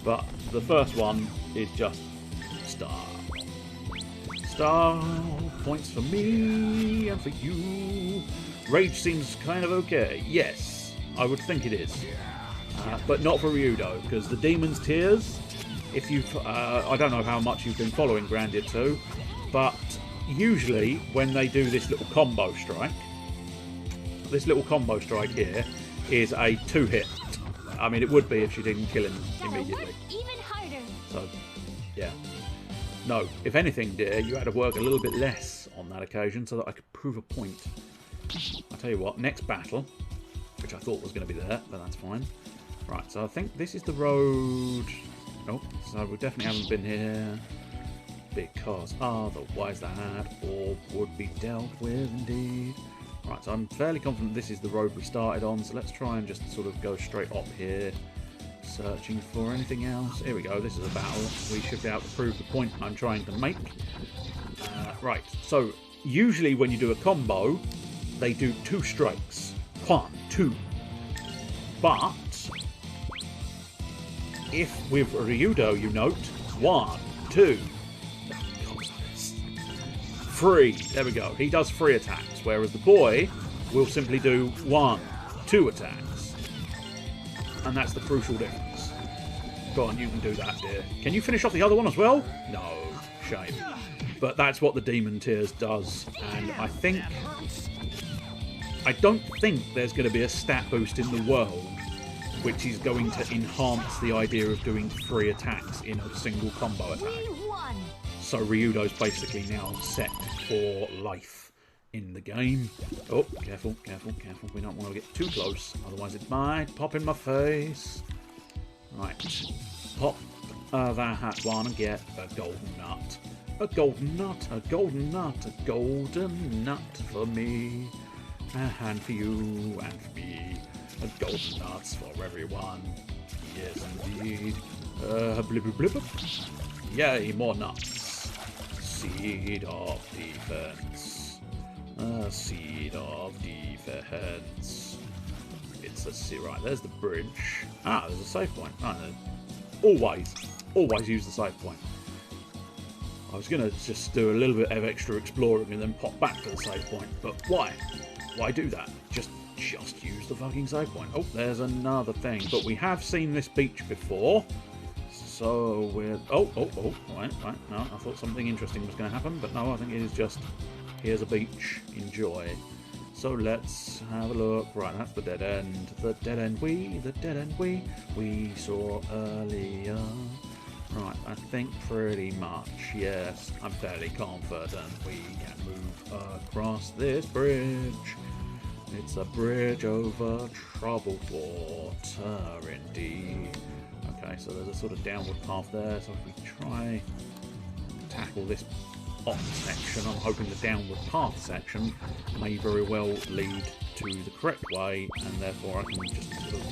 But the first one is just star. Star points for me and for you. Rage seems kind of okay. Yes, I would think it is. But not for Ryudo, because the Demon's Tears, if you've... I don't know how much you've been following Grandia 2, but usually when they do this little combo strike here is a 2-hit. I mean, it would be if she didn't kill him immediately. Even harder. So, yeah. No, if anything, dear, you had to work a little bit less on that occasion so that I could prove a point. I'll tell you what, next battle, which I thought was going to be there, but that's fine. Right, so I think this is the road... Oh, so we definitely haven't been here, because otherwise that orb would be dealt with indeed. Right, so I'm fairly confident this is the road we started on, so let's try and just sort of go straight up here, searching for anything else. Here we go, this is a battle. We should be able to prove the point I'm trying to make. Right, so usually when you do a combo, they do 2 strikes. 1, 2. But if with Ryudo you note 1, 2, 3. There we go. He does 3 attacks, whereas the boy will simply do 1, 2 attacks. And that's the crucial difference. Go on, you can do that, dear. Can you finish off the other one as well? No, shame. But that's what the Demon Tears does, and I don't think there's going to be a stat boost in the world which is going to enhance the idea of doing 3 attacks in a single combo attack. So Ryudo's basically now set for life in the game. Oh, careful, careful, careful. We don't want to get too close, otherwise it might pop in my face. Right, pop that one and get a golden nut. A golden nut, a golden nut, a golden nut for me. And for you, and for me. A golden nuts for everyone. Yes, indeed. Blip, blip, blip. Yay, more nuts. Seed of defense. Seed of defense. It's a seed. Right, there's the bridge. Ah, there's a save point. Always use the save point. I was going to just do a little bit of extra exploring and then pop back to the save point, but why? Why do that? Just use the fucking save point. Oh, there's another thing. But we have seen this beach before. So we're... Oh, right. No, I thought something interesting was going to happen, but no, I think it is just... Here's a beach. Enjoy. So let's have a look. Right, that's the dead end. The dead end we saw earlier. Right, I think pretty much, yes. I'm fairly confident we can move across this bridge. It's a bridge over troubled water, indeed. Okay, so there's a sort of downward path there, so if we try and tackle this up section, I'm hoping the downward path section may very well lead to the correct way, and therefore I can just sort of...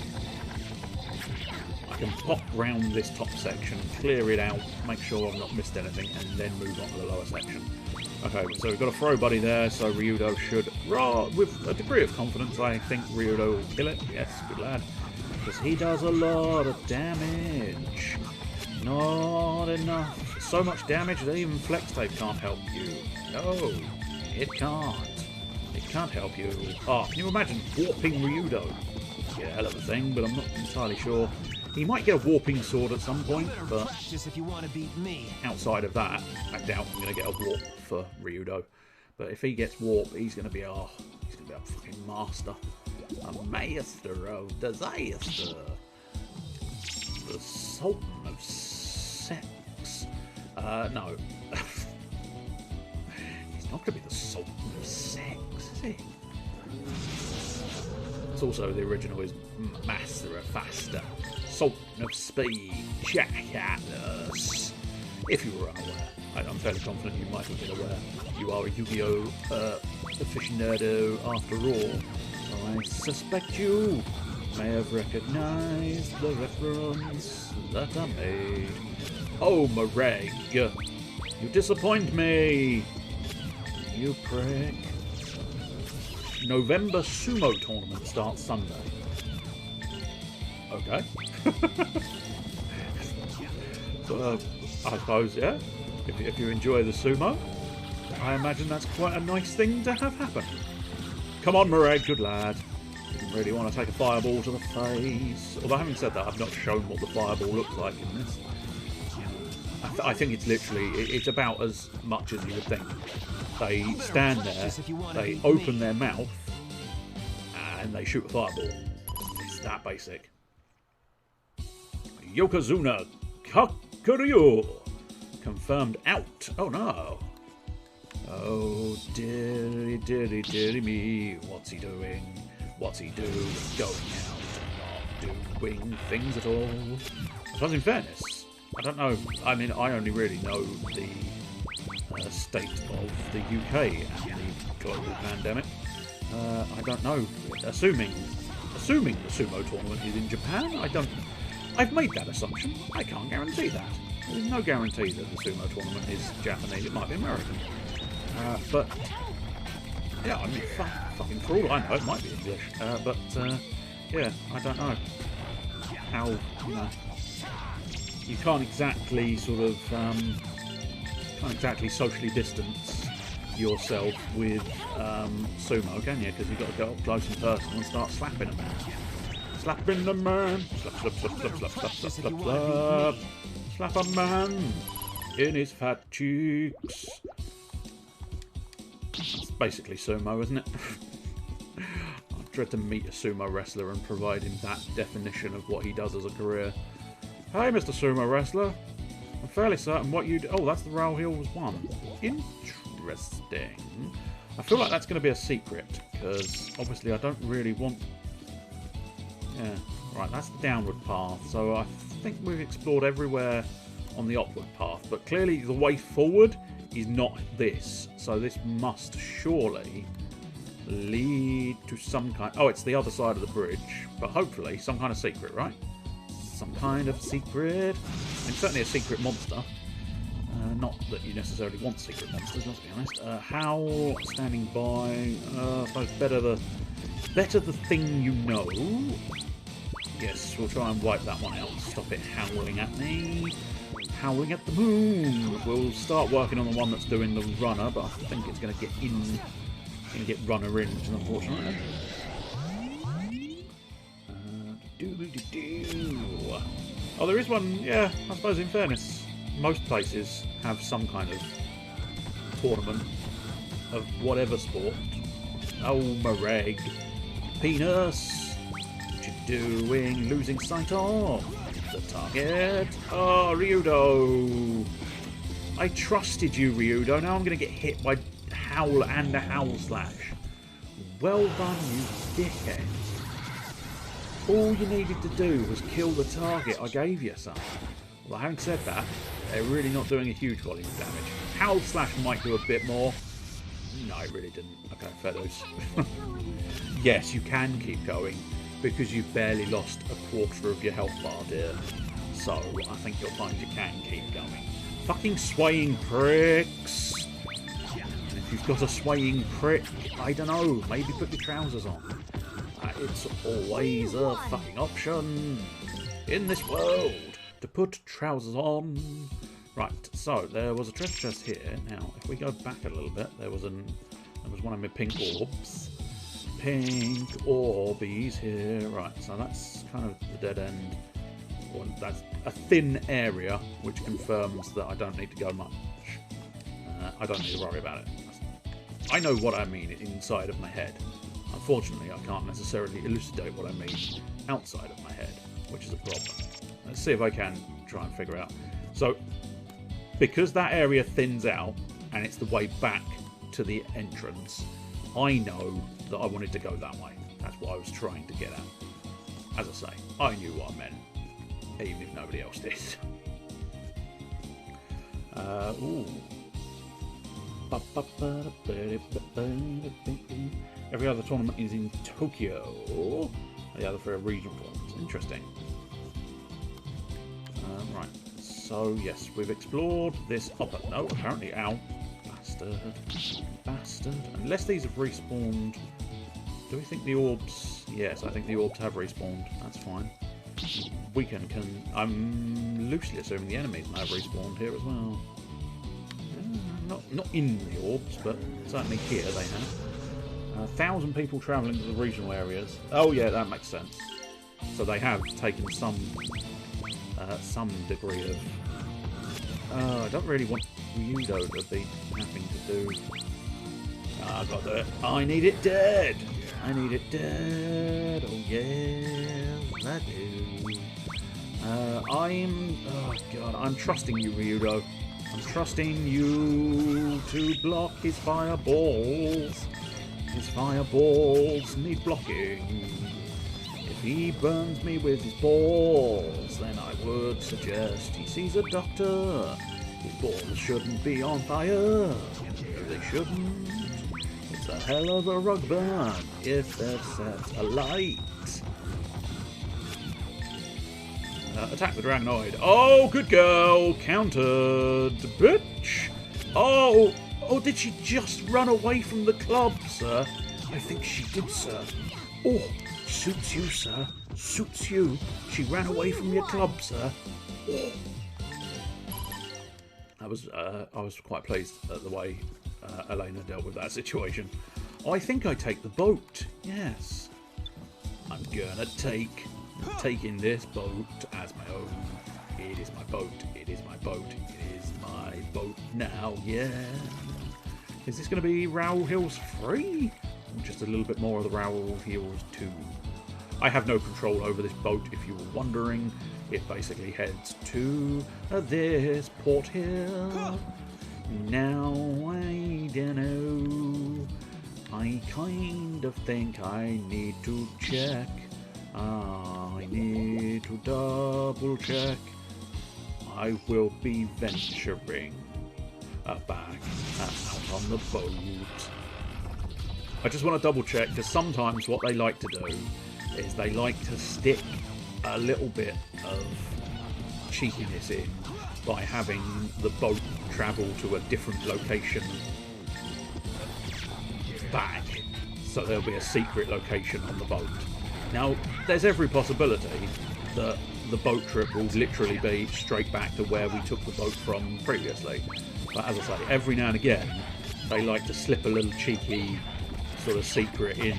I can pop round this top section, clear it out, make sure I've not missed anything, and then move on to the lower section. Okay, so we've got a throw buddy there, so Ryudo should, with a degree of confidence, I think Ryudo will kill it. Yes, good lad. Because he does a lot of damage. Not enough. So much damage that even Flex Tape can't help you. No, it can't. It can't help you. Oh, can you imagine warping Ryudo? Yeah, hell of a thing, but I'm not entirely sure. He might get a warping sword at some point, but if you want to beat me. Outside of that, I doubt I'm going to get a warp for Ryudo. But if he gets warp, he's going to be a fucking master. A master of disaster. The Sultan of Sex. No. He's not going to be the Sultan of Sex, is he? It's also the original is Master of Faster. Sultan of Speed, Jackass. If you were unaware, I'm fairly confident you might have been aware. You are a Yu-Gi-Oh! Aficionado after all. So I suspect you may have recognised the reference that I made. Oh, Mareg, you disappoint me, you prick. November sumo tournament starts Sunday. Okay. So, I suppose, yeah. If you enjoy the sumo, I imagine that's quite a nice thing to have happen. Come on, Murray, good lad. Didn't really want to take a fireball to the face. Although, having said that, I've not shown what the fireball looks like in this. I think it's literally, it's about as much as you would think. They stand there, they open their mouth, and they shoot a fireball. It's that basic. Yokozuna Kakuryu! Confirmed out. Oh no. Oh dearie, dearie, dearie me. What's he doing? What's he doing? Going out and not doing things at all. I suppose in fairness, I don't know. I mean, I only really know the state of the UK and the global pandemic. I don't know. Assuming the sumo tournament is in Japan, I've made that assumption. I can't guarantee that. There's no guarantee that the sumo tournament is Japanese. It might be American. But yeah, I mean, fucking for all I know, it might be English. But yeah, I don't know how. You know, you can't exactly sort of can't exactly socially distance yourself with sumo, can you? Because you've got to go up close and personal and start slapping a man. Slapping the man. Slap, slap, slap, slap, slap, slap, slap, slap, slap. Slap a man in his fat cheeks. It's basically sumo, isn't it? I've tried to meet a sumo wrestler and provide him that definition of what he does as a career. Hey, Mr. Sumo Wrestler. I'm fairly certain what you do. Oh, that's the Rail Hills one. Interesting. I feel like that's going to be a secret, because obviously I don't really want... Yeah, right, that's the downward path. So I think we've explored everywhere on the upward path, but clearly the way forward is not this. So this must surely lead to some kind... Oh, it's the other side of the bridge, but hopefully some kind of secret, right? Some kind of secret. I mean, certainly a secret monster. Not that you necessarily want secret monsters, let's be honest. Howl, standing by. I suppose better the thing you know. Yes, we'll try and wipe that one out. Stop it howling at me. Howling at the moon. We'll start working on the one that's doing the runner, but I think it's going to get in. Going to get runner in, unfortunately. Oh, there is one. Yeah, I suppose in fairness, most places have some kind of tournament of whatever sport. Oh, Mareg. Penis. What you doing? Losing sight of the target. Oh, Ryudo. I trusted you, Ryudo. Now I'm going to get hit by Howl and a Howl Slash. Well done, you dickhead. All you needed to do was kill the target I gave you, son. Well, having said that, they're really not doing a huge volume of damage. Howl Slash might do a bit more. No, it really didn't. Okay, feathers. Yes, you can keep going, because you've barely lost a quarter of your health bar, dear. So, I think you'll find you can keep going. Fucking swaying pricks! And if you've got a swaying prick, I don't know, maybe put your trousers on. It's always a fucking option in this world to put trousers on. Right, so there was a treasure chest here. Now, if we go back a little bit, there was one of my pink orbs. Pink orbies here. Right, so that's kind of the dead end. Well, that's a thin area, which confirms that I don't need to go much. I don't need to worry about it. I know what I mean inside of my head. Unfortunately, I can't necessarily elucidate what I mean outside of my head, which is a problem. Let's see if I can try and figure out. So, because that area thins out, and it's the way back to the entrance, I know that I wanted to go that way. That's what I was trying to get at. As I say, I knew what I meant, even if nobody else did. Ooh. Every other tournament is in Tokyo. The other three are regional tournaments. Interesting. Right. So, yes, we've explored this upper... No, apparently... Ow. Bastard. Bastard. Unless these have respawned Do we think the orbs... Yes, I think the orbs have respawned. That's fine. Weekend can... I'm loosely assuming the enemies may have respawned here as well. Not in the orbs, but certainly here they have. 1,000 people travelling to the regional areas. Oh yeah, that makes sense. So they have taken some degree of... I don't really want Ryudo to be having to do... I got to do it. I need it dead! I need it dead! Oh yeah, I do. Oh god, I'm trusting you, Ryudo. I'm trusting you to block his fireballs. His fireballs need blocking. If he burns me with his balls, then I would suggest he sees a doctor. His balls shouldn't be on fire. No, they shouldn't. It's a hell of a rug burn if they're set alight. Attack the Dragonoid. Oh, good girl. Countered, bitch. Oh, did she just run away from the club, sir? I think she did, sir. Oh, suits you, sir. Suits you. She ran away from your club, sir. Oh. I was quite pleased at the way Elena dealt with that situation. I think I take the boat. Yes. I'm gonna taking this boat as my own. It is my boat. It is my boat. It is my boat now. Yeah. Is this going to be Rowell Hills 3? Or just a little bit more of the Rowell Hills 2? I have no control over this boat, if you were wondering. It basically heads to this port here. Now, I don't know. I kind of think I need to check. I need to double check. I will be venturing back out on the boat. I just want to double check, because sometimes what they like to do is they like to stick a little bit of cheekiness in by having the boat travel to a different location back. So there'll be a secret location on the boat. Now, there's every possibility that the boat trip will literally be straight back to where we took the boat from previously. But as I say, every now and again, they like to slip a little cheeky sort of secret in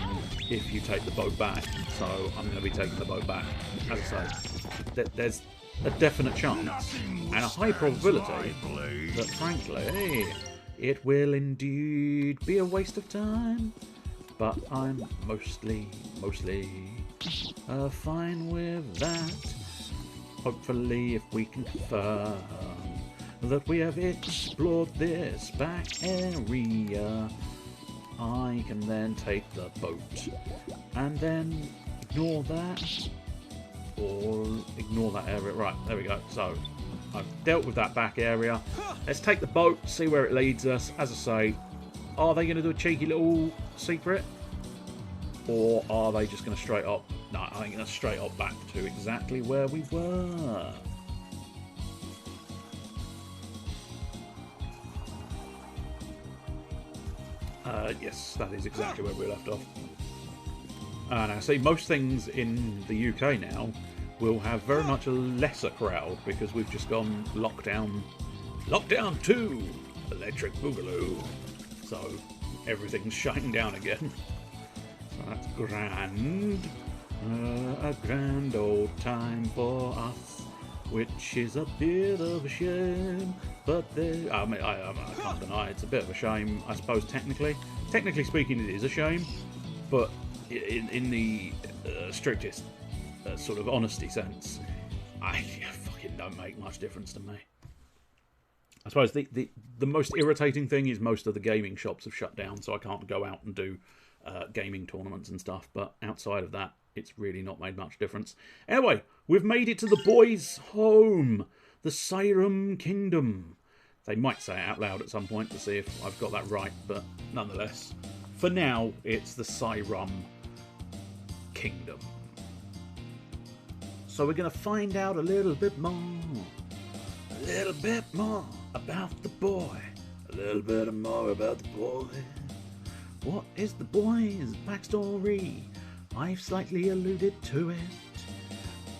if you take the boat back. So I'm going to be taking the boat back. As I say, there's a definite chance and a high probability that, frankly, it will indeed be a waste of time. But I'm mostly fine with that. Hopefully, if we can confirm that we have explored this back area, I can then take the boat and then ignore that, or ignore that area. Right, there we go. So I've dealt with that back area. Let's take the boat, see where it leads us. As I say, are they going to do a cheeky little secret? Or are they just going to straight up... No, I think that's straight up back to exactly where we were. Yes, that is exactly where we left off. Now, see, most things in the UK now will have very much a lesser crowd because we've just gone lockdown 2, Electric Boogaloo. So everything's shutting down again. So that's grand. A grand old time for us, which is a bit of a shame. But I mean, I can't deny it's a bit of a shame. I suppose technically speaking, it is a shame. But in the strictest sort of honesty sense, I fucking don't make much difference to me. I suppose the most irritating thing is most of the gaming shops have shut down, so I can't go out and do gaming tournaments and stuff. But outside of that, it's really not made much difference. Anyway, we've made it to the boys' home, the Sirum Kingdom. They might say it out loud at some point to see if I've got that right, but nonetheless, for now, it's the Sirum Kingdom. So we're going to find out a little bit more about the boy. A little bit more about the boy. What is the boy's backstory? I've slightly alluded to it,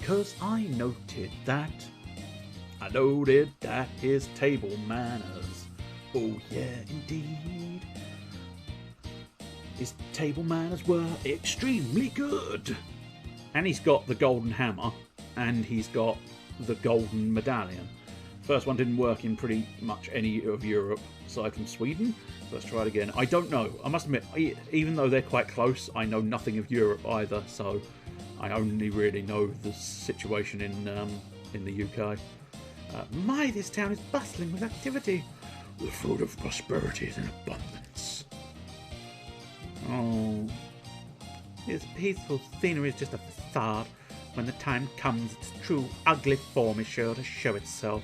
'cause I noted that his table manners, oh yeah indeed, his table manners were extremely good. And he's got the golden hammer, and he's got the golden medallion. First one didn't work in pretty much any of Europe aside from Sweden. So let's try it again. I don't know. I must admit, even though they're quite close, I know nothing of Europe either. So I only really know the situation in the UK. This town is bustling with activity. The fruit of prosperity is in abundance. Oh, this peaceful scenery is just a facade. When the time comes, its true ugly form is sure to show itself.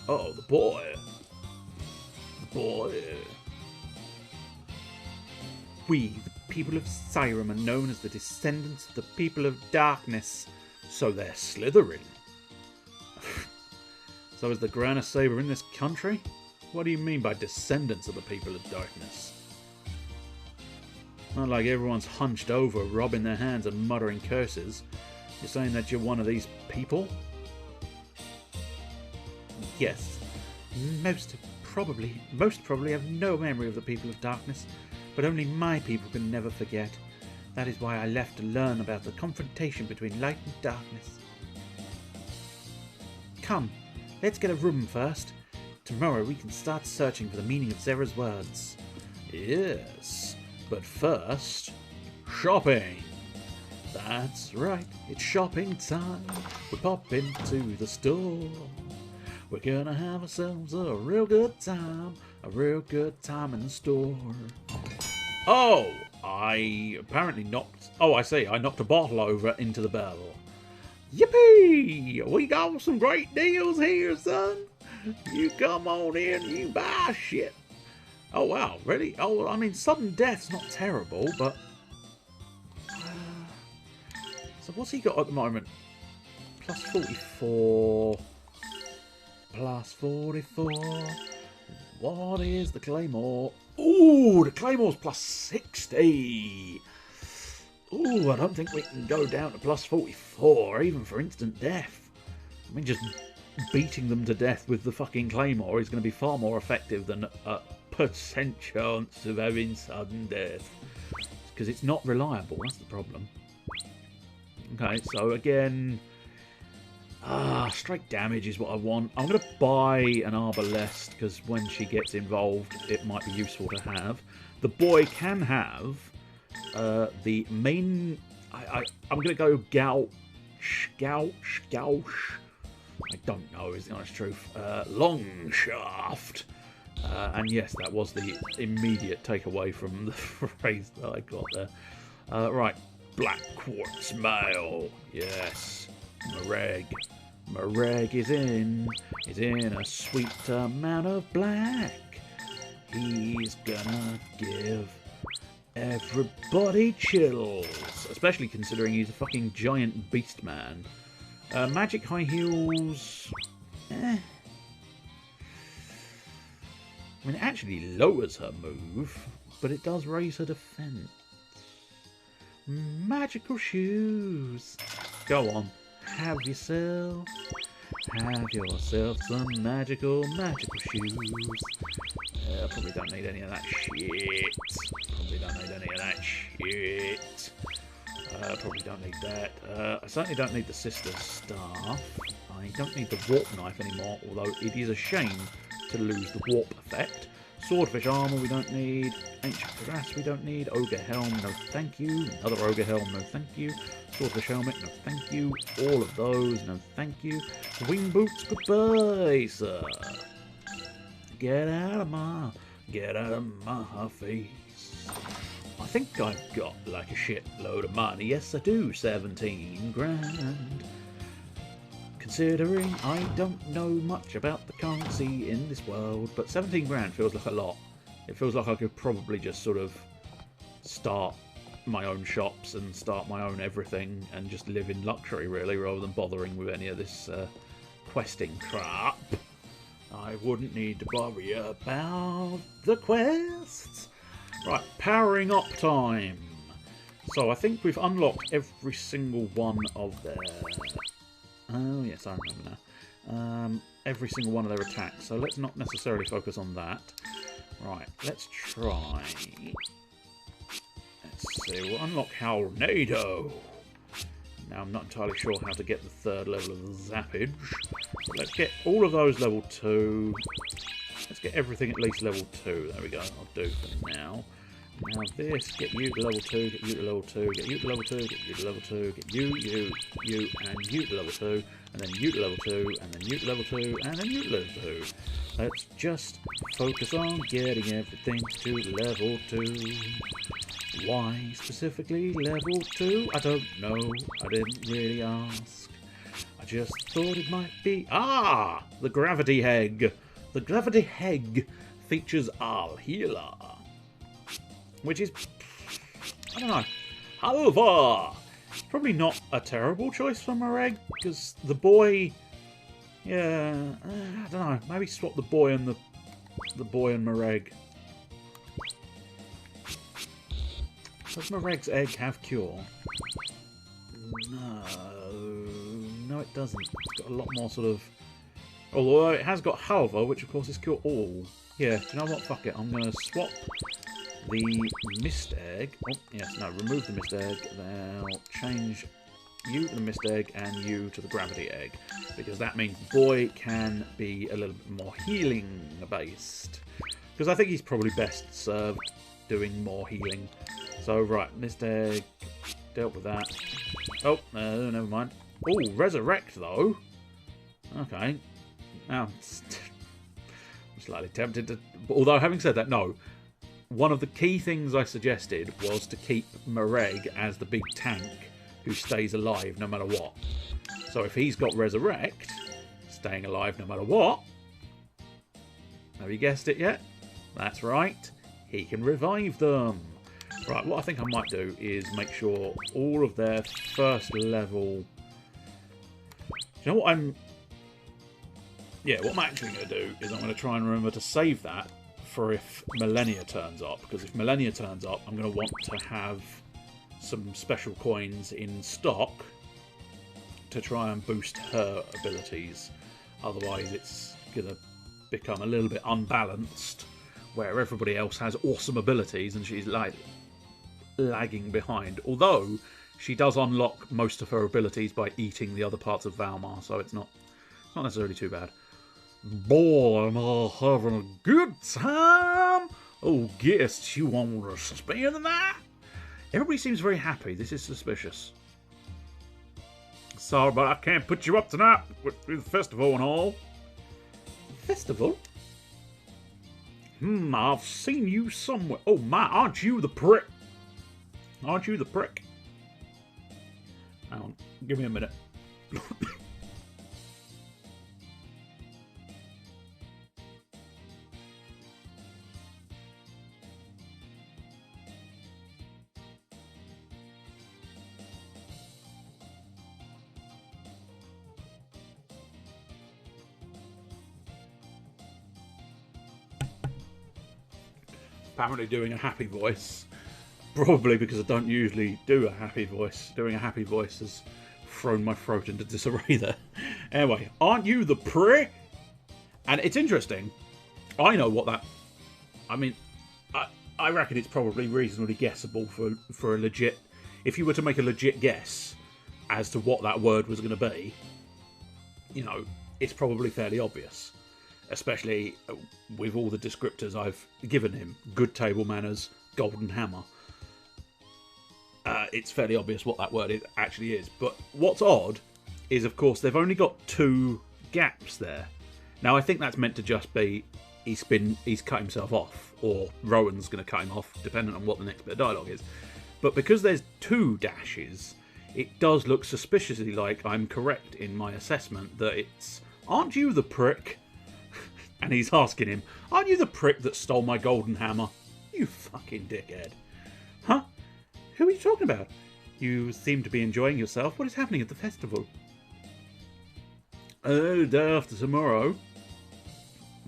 Oh, the boy. We, the people of Siren, are known as the descendants of the people of darkness. So they're Slytherin. So is the Grandia Saber in this country? What do you mean by descendants of the people of darkness? Not like everyone's hunched over, rubbing their hands and muttering curses. You're saying that you're one of these people? Yes. Most probably have no memory of the people of darkness, but only my people can never forget. That is why I left to learn about the confrontation between light and darkness. Come, let's get a room first. Tomorrow we can start searching for the meaning of Zera's words. Yes, but first, shopping. That's right, it's shopping time. We pop into the store. We're gonna have ourselves a real good time in the store. Oh, I knocked a bottle over into the barrel. Yippee! We got some great deals here, son. You come on in, you buy shit. Oh wow, really? Oh, I mean, sudden death's not terrible, but so what's he got at the moment? Plus 44. Plus 44. What is the Claymore? Ooh, the Claymore's plus 60. Ooh, I don't think we can go down to plus 44, even for instant death. I mean, just beating them to death with the fucking Claymore is going to be far more effective than a % chance of having sudden death. Because it's not reliable, that's the problem. Okay, so again... straight damage is what I want. I'm going to buy an Arbalest, because when she gets involved, it might be useful to have. The boy can have the main... I'm going to go Gouch. I don't know, is the honest truth. Long Shaft. And yes, that was the immediate takeaway from the phrase that I got there. Right, Black Quartz Mail. Yes. Mareg is in a sweet amount of black. He's gonna give everybody chills, especially considering he's a fucking giant beast man. Magic high heels. I mean, it actually lowers her move, but it does raise her defense. Magical shoes. Go on. Have yourself some magical shoes. Probably don't need any of that shit. Probably don't need that. I certainly don't need the sister's staff. I don't need the warp knife anymore, although it is a shame to lose the warp effect. Swordfish armor we don't need. Ancient grass we don't need. Ogre helm, no thank you. Another ogre helm, no thank you. Swordfish helmet, no thank you. All of those, no thank you. Wing boots, goodbye, sir. Get out of my face. I think I've got like a shitload of money. Yes, I do. 17 grand. Considering I don't know much about the currency in this world, but 17 grand feels like a lot. It feels like I could probably just sort of start my own shops and start my own everything and just live in luxury, really, rather than bothering with any of this questing crap. I wouldn't need to worry about the quests. Right, powering up time. So I think we've unlocked every single one of their... Oh yes, I remember now. Every single one of their attacks. So let's not necessarily focus on that. Right, let's try... Let's see, we'll unlock Howlnado. Now I'm not entirely sure how to get the third level of the zappage. But let's get all of those level 2. Let's get everything at least level 2. There we go, I'll do for now. Now this, get you to level 2, get you to level 2, get you to level 2, get you to level 2, get you, and you to level 2, and then you to level 2, and then you to level 2, and then you to level 2. Let's just focus on getting everything to level 2. Why specifically level 2? I don't know. I didn't really ask. I just thought it might be... Ah! The Gravity Egg. The Gravity Egg features Al Healer. Which is... I don't know. Halva! Probably not a terrible choice for Mareg, because the boy... Yeah... I don't know. Maybe swap the boy and the boy and Mareg. Does Mareg's egg have cure? No. No, it doesn't. It's got a lot more sort of... Although it has got Halva, which of course is cure all. Yeah, do you know what? Fuck it. I'm going to swap the Mist Egg. Oh, yes, no, remove the Mist Egg. Then I'll change you to the Mist Egg and you to the Gravity Egg. Because that means boy can be a little bit more healing based. Because I think he's probably best served doing more healing. So, right, Mist Egg, dealt with that. Oh, never mind. Oh, Resurrect, though. Okay. Now, I'm slightly tempted to... Although, having said that, no. One of the key things I suggested was to keep Mareg as the big tank who stays alive no matter what. So if he's got Resurrect, staying alive no matter what... Have you guessed it yet? That's right. He can revive them. Right, what I think I might do is make sure all of their first level... Do you know what I'm... Yeah, what I'm actually going to do is I'm going to try and remember to save that for if Millennia turns up. Because if Millennia turns up, I'm going to want to have some special coins in stock to try and boost her abilities. Otherwise, it's going to become a little bit unbalanced, where everybody else has awesome abilities and she's like lagging behind. Although she does unlock most of her abilities by eating the other parts of Valmar, so it's not necessarily too bad. Boy, am I having a good time? Oh, guests, you want to spend the night? Everybody seems very happy. This is suspicious. Sorry, but I can't put you up tonight with the festival and all. Festival? I've seen you somewhere. Oh my, aren't you the prick? Aren't you the prick? Hang on, give me a minute. Apparently doing a happy voice. Probably because I don't usually do a happy voice. Doing a happy voice has thrown my throat into disarray there. Anyway, aren't you the prick? And it's interesting. I know what that... I mean, I reckon it's probably reasonably guessable for a legit... If you were to make a legit guess as to what that word was going to be, you know, it's probably fairly obvious. Especially with all the descriptors I've given him. Good table manners, golden hammer. It's fairly obvious what that word actually is. But what's odd is, of course, they've only got 2 gaps there. Now, I think that's meant to just be he's cut himself off, or Rowan's going to cut him off, depending on what the next bit of dialogue is. But because there's 2 dashes, it does look suspiciously like I'm correct in my assessment that it's, aren't you the prick? And he's asking him, aren't you the prick that stole my golden hammer? You fucking dickhead. Huh? Who are you talking about? You seem to be enjoying yourself. What is happening at the festival? Oh, day after tomorrow.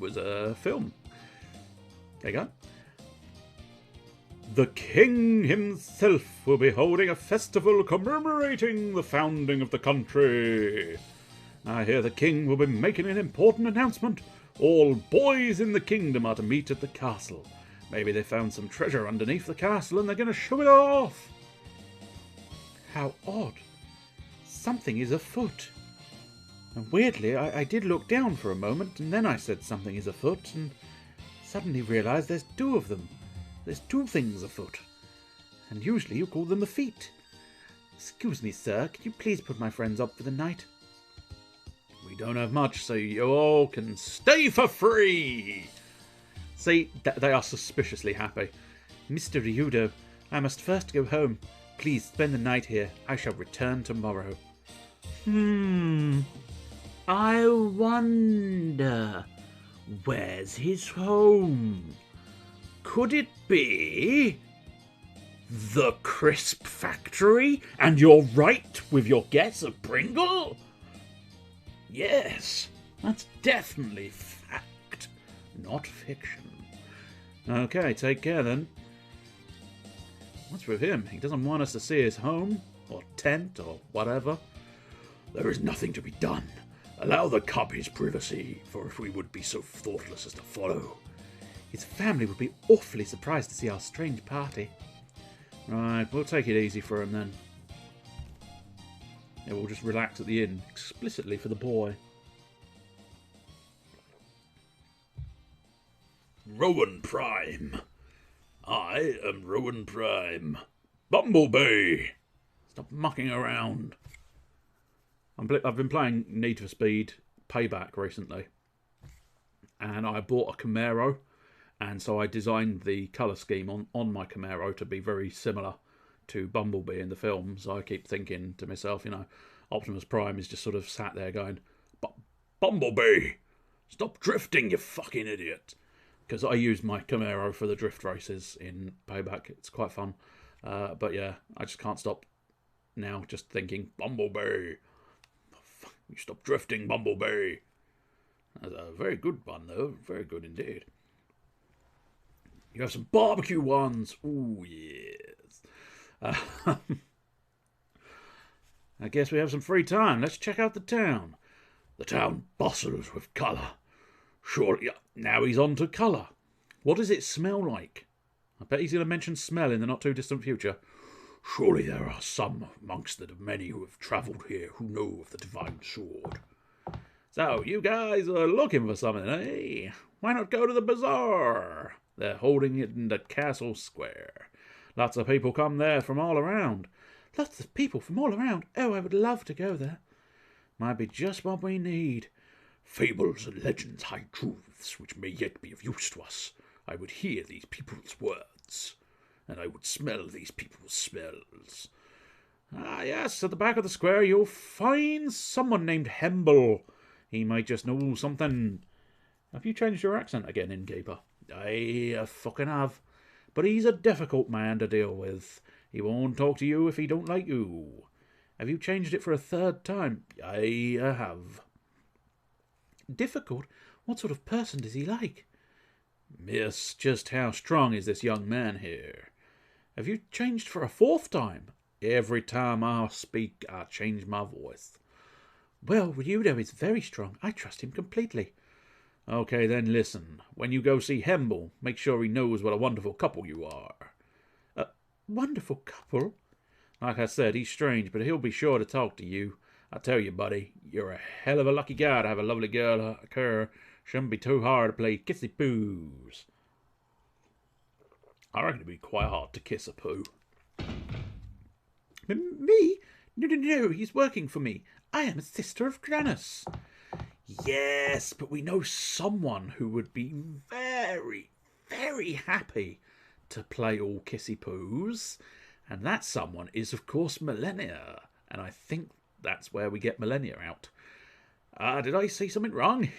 was a film. There you go. The king himself will be holding a festival commemorating the founding of the country. I hear the king will be making an important announcement. All boys in the kingdom are to meet at the castle. Maybe they found some treasure underneath the castle and they're going to show it off. How odd. Something is afoot. And weirdly, I did look down for a moment, and then I said something is afoot, and suddenly realised there's two of them. There's two things afoot. And usually you call them the feet. Excuse me, sir, could you please put my friends up for the night? We don't have much, so you all can stay for free. See, they are suspiciously happy. Mr. Ryudo, I must first go home. Please spend the night here. I shall return tomorrow. I wonder, where's his home? Could it be the crisp factory? And you're right with your guess of Pringle? Yes, that's definitely fact, not fiction. Okay, take care then. What's with him? He doesn't want us to see his home, or tent, or whatever. There is nothing to be done. Allow the cub his privacy, for if we would be so thoughtless as to follow. His family would be awfully surprised to see our strange party. Right, we'll take it easy for him then. Yeah, we'll just relax at the inn, explicitly for the boy. Rowan Prime. I am Rowan Prime. Bumblebee! Stop mucking around. I've been playing Need for Speed Payback recently. And I bought a Camaro. And so I designed the colour scheme on my Camaro to be very similar to Bumblebee in the film. So I keep thinking to myself, you know, Optimus Prime is just sort of sat there going, Bumblebee! Stop drifting, you fucking idiot! Because I use my Camaro for the drift races in Payback. It's quite fun. But yeah, I just can't stop now just thinking, Bumblebee! You stop drifting, Bumblebee! That's a very good one, though. Very good indeed. You have some barbecue ones. Ooh, yes. I guess we have some free time. Let's check out the town. The town bustles with colour. Surely, now he's on to colour. What does it smell like? I bet he's going to mention smell in the not-too-distant future. Surely there are some amongst the many who have travelled here who know of the divine sword. So, you guys are looking for something, eh? Why not go to the bazaar? They're holding it in the castle square. Lots of people come there from all around. Lots of people from all around? Oh, I would love to go there. Might be just what we need. Fables and legends hide truths which may yet be of use to us. I would hear these people's words, and I would smell these people's smells. Ah, yes, at the back of the square you'll find someone named Hemble. He might just know something. Have you changed your accent again, innkeeper? I fucking have. But he's a difficult man to deal with. He won't talk to you if he don't like you. Have you changed it for a third time? I have. Difficult? What sort of person does he like? Miss, just how strong is this young man here? Have you changed for a fourth time? Every time I speak, I change my voice. Well, Ryudo is very strong. I trust him completely. Okay, then listen. When you go see Hemble, make sure he knows what a wonderful couple you are. A wonderful couple? Like I said, he's strange, but he'll be sure to talk to you. I tell you, buddy, you're a hell of a lucky guy to have a lovely girl like her. Shouldn't be too hard to play kissy-poos. I reckon it'd be quite hard to kiss a poo. Me? No, he's working for me. I am a sister of Granus. Yes, but we know someone who would be very, very happy to play all kissy-poos. And that someone is, of course, Millennia. And I think that's where we get Millennia out. Did I see something wrong?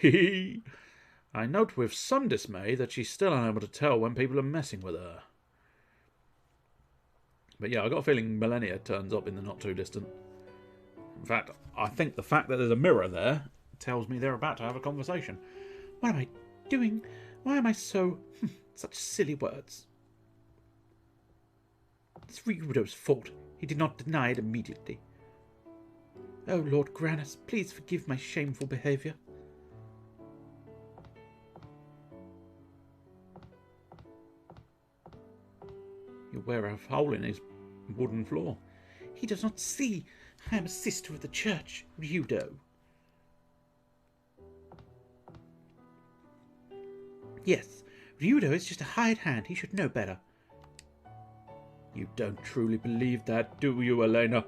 I note with some dismay that she's still unable to tell when people are messing with her. But yeah, I got a feeling Millennia turns up in the not-too-distant. In fact, I think the fact that there's a mirror there tells me they're about to have a conversation. What am I doing? Why am I so... such silly words. It's Ryudo's fault. He did not deny it immediately. Oh, Lord Granus, please forgive my shameful behaviour. You wear a hole in his wooden floor. He does not see. I am a sister of the church, Ryudo. Yes, Ryudo is just a hired hand. He should know better. You don't truly believe that, do you, Elena?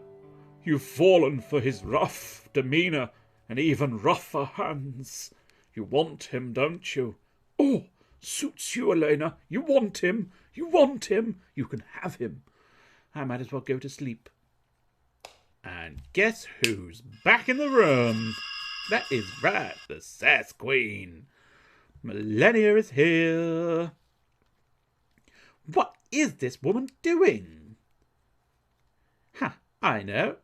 You've fallen for his rough demeanour and even rougher hands. You want him, don't you? Oh, suits you, Elena. You want him. You want him. You can have him. I might as well go to sleep. And guess who's back in the room? That is right, the Sass Queen. Millennia is here. What is this woman doing? Ha, I know.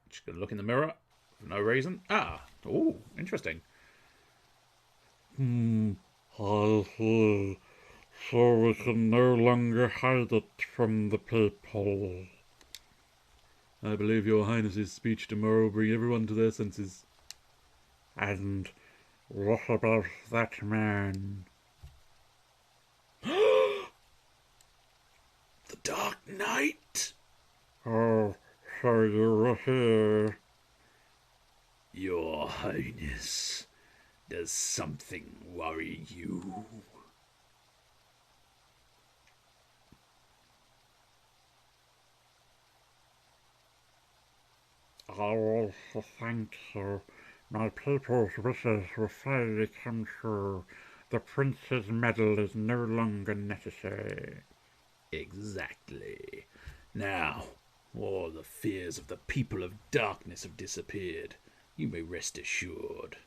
Just gonna look in the mirror for no reason. Ah, oh, interesting. I see. So we can no longer hide it from the people. I believe your Highness's speech tomorrow will bring everyone to their senses. And what about that man? The Dark Knight? Oh, so you were here. Your Highness, does something worry you? I also thank you. My people's wishes will finally come true. The prince's medal is no longer necessary. Exactly. Now, all the fears of the people of darkness have disappeared. You may rest assured.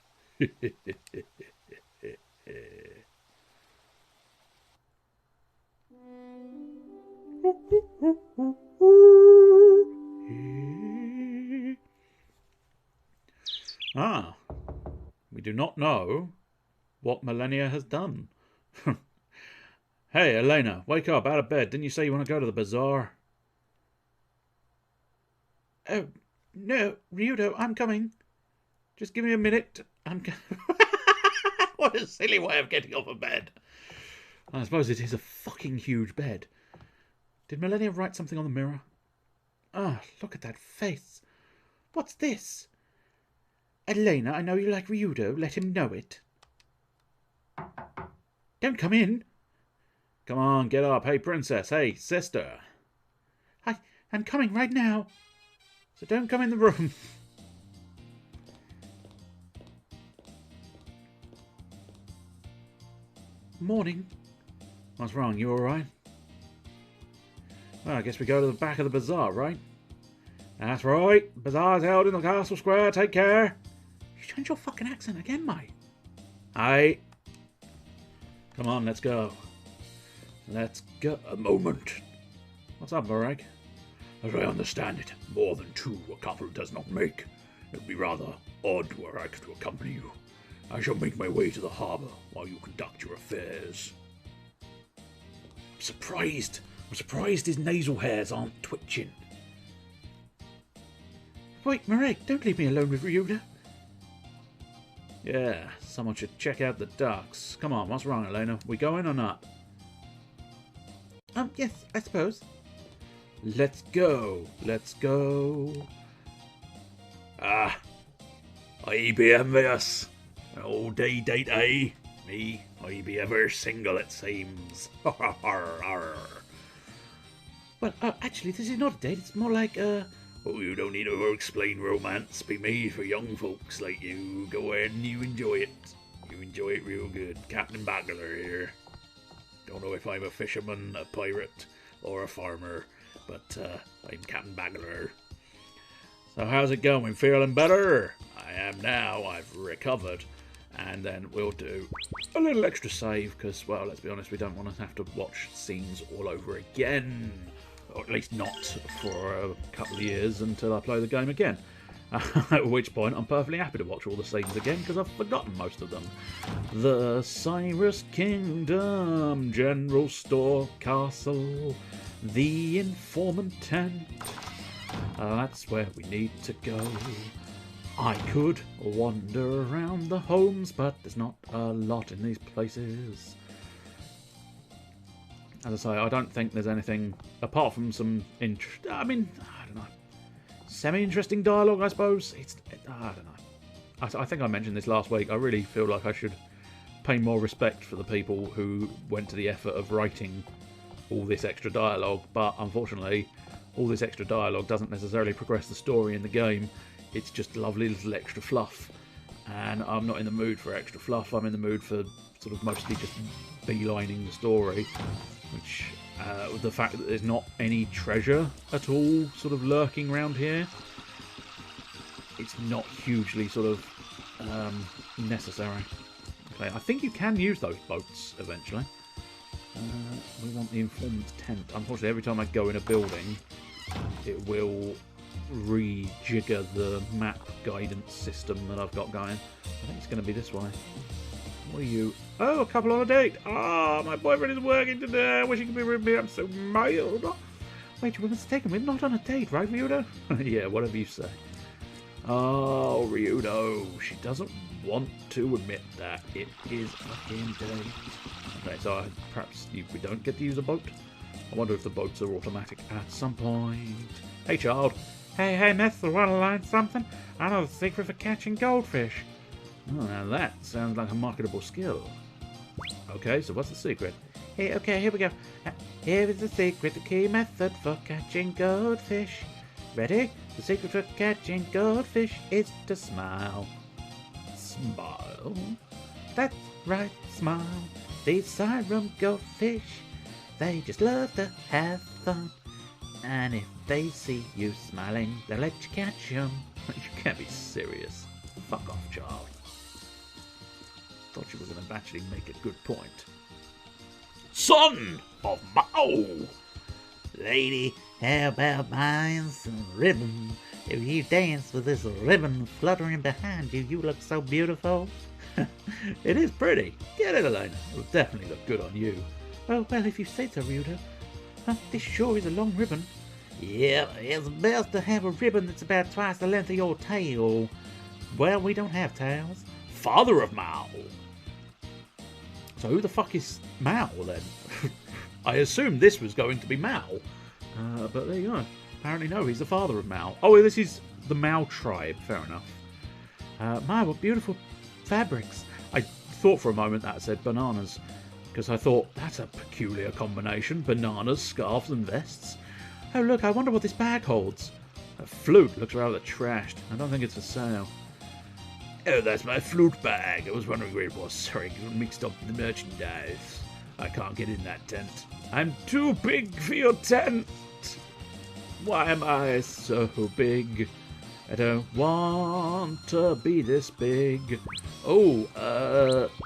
Ah, we do not know what Millennia has done. Hey, Elena, wake up out of bed. Didn't you say you want to go to the bazaar? Oh, no, Ryudo, I'm coming. Just give me a minute. What a silly way of getting off of bed. I suppose it is a fucking huge bed. Did Millennia write something on the mirror? Ah, look at that face. What's this? Elena, I know you like Ryudo. Let him know it. Don't come in. Come on, get up. Hey, princess. Hey, sister. I'm coming right now. So don't come in the room. Morning. What's wrong? You alright? Well, I guess we go to the back of the bazaar, right? That's right. Bazaar's held in the castle square. Take care. You changed your fucking accent again, mate. Aye. Come on, let's go. Let's go. A moment. What's up, Varag? As I understand it, more than two a couple does not make. It would be rather odd were I to accompany you. I shall make my way to the harbour while you conduct your affairs. I'm surprised his nasal hairs aren't twitching. Wait, Marek, don't leave me alone with Ryuda. Yeah, someone should check out the docks. Come on, what's wrong, Elena? We going or not? Yes, I suppose. Let's go. Let's go. Ah, I be envious. An all day date, eh? Me, I be ever single, it seems. Well, actually, this is not a date. It's more like, Oh, you don't need to explain romance. Be made for young folks like you. Go ahead and you enjoy it. You enjoy it real good. Captain Bagler here. Don't know if I'm a fisherman, a pirate, or a farmer, but I'm Captain Bagler. So how's it going? Feeling better? I am now. I've recovered. And then we'll do a little extra save because, well, let's be honest, we don't want to have to watch scenes all over again. Or at least not for a couple of years until I play the game again. At which point I'm perfectly happy to watch all the scenes again because I've forgotten most of them. The Cyrus Kingdom, General Store Castle, the Informant Tent. That's where we need to go. I could wander around the homes, but there's not a lot in these places. As I say, I don't think there's anything apart from some I don't know, semi-interesting dialogue, I suppose. I don't know. I think I mentioned this last week. I really feel like I should pay more respect for the people who went to the effort of writing all this extra dialogue, but unfortunately, all this extra dialogue doesn't necessarily progress the story in the game. It's just lovely little extra fluff, and I'm not in the mood for extra fluff. I'm in the mood for sort of mostly just beelining the story, which the fact that there's not any treasure at all sort of lurking around here, it's not hugely sort of necessary. Okay, I think you can use those boats eventually. We want the informant's tent. Unfortunately, every time I go in a building, it will rejigger the map guidance system that I've got going. I think it's going to be this way. What are you? Oh, a couple on a date. Ah, my boyfriend is working today. I wish he could be with me. I'm so mild. Wait, you're mistaken. We're not on a date, right, Ryudo? Yeah, whatever you say. Oh, Ryudo. She doesn't want to admit that it is a fucking date. Okay, so perhaps we don't get to use a boat. I wonder if the boats are automatic at some point. Hey, child. Hey, mister, wanna learn something? I know the secret for catching goldfish. Oh, now that sounds like a marketable skill. Okay, so what's the secret? Hey, okay, here we go. Here is the secret, the key method for catching goldfish. Ready? The secret for catching goldfish is to smile. Smile? That's right, smile. These siren goldfish, they just love to have fun. And if they see you smiling, they'll let you catch them. You can't be serious. Fuck off, child. Thought you were going to actually make a good point. Son of Mao! Lady, how about buying some ribbon? If you dance with this ribbon fluttering behind you, you look so beautiful. It is pretty. Get it, Elena. It'll definitely look good on you. Oh, well, if you say so, Ryudo. This sure is a long ribbon. Yeah, it's best to have a ribbon that's about twice the length of your tail. Well, we don't have tails. Father of Mao. So who the fuck is Mao then? I assumed this was going to be Mao. But there you go. Apparently no, he's the father of Mao. Oh, this is the Mao tribe. Fair enough. My, what beautiful fabrics. I thought for a moment that said bananas, because I thought, that's a peculiar combination. Bananas, scarves and vests. Oh look, I wonder what this bag holds. A flute looks rather trashed. I don't think it's for sale. Oh, that's my flute bag. I was wondering where it was. Sorry, got mixed up with the merchandise. I can't get in that tent. I'm too big for your tent. Why am I so big? I don't want to be this big. Oh,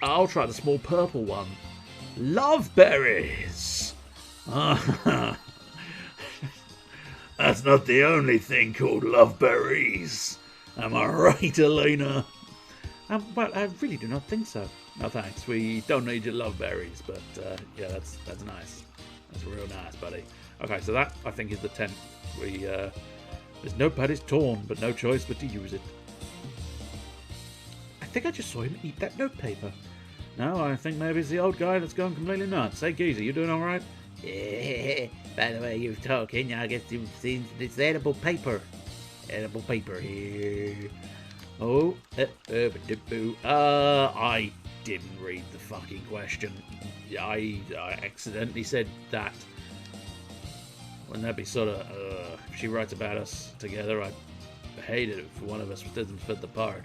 I'll try the small purple one. Love berries. That's not the only thing called love berries. Am I right, Elena? Well, I really do not think so. No thanks, we don't need your love berries, but yeah, that's nice. That's real nice, buddy. Okay, so that, I think, is the tent. This notepad is torn, but no choice but to use it. I think I just saw him eat that notepaper. No, I think maybe it's the old guy that's gone completely nuts. Hey, Geezer, you doing alright? Yeah, by the way you're talking, I guess you've seen this edible paper. Edible paper here. Oh, I didn't read the fucking question. I accidentally said that. Wouldn't that be sort of, if she writes about us together, I hate it if one of us doesn't fit the part.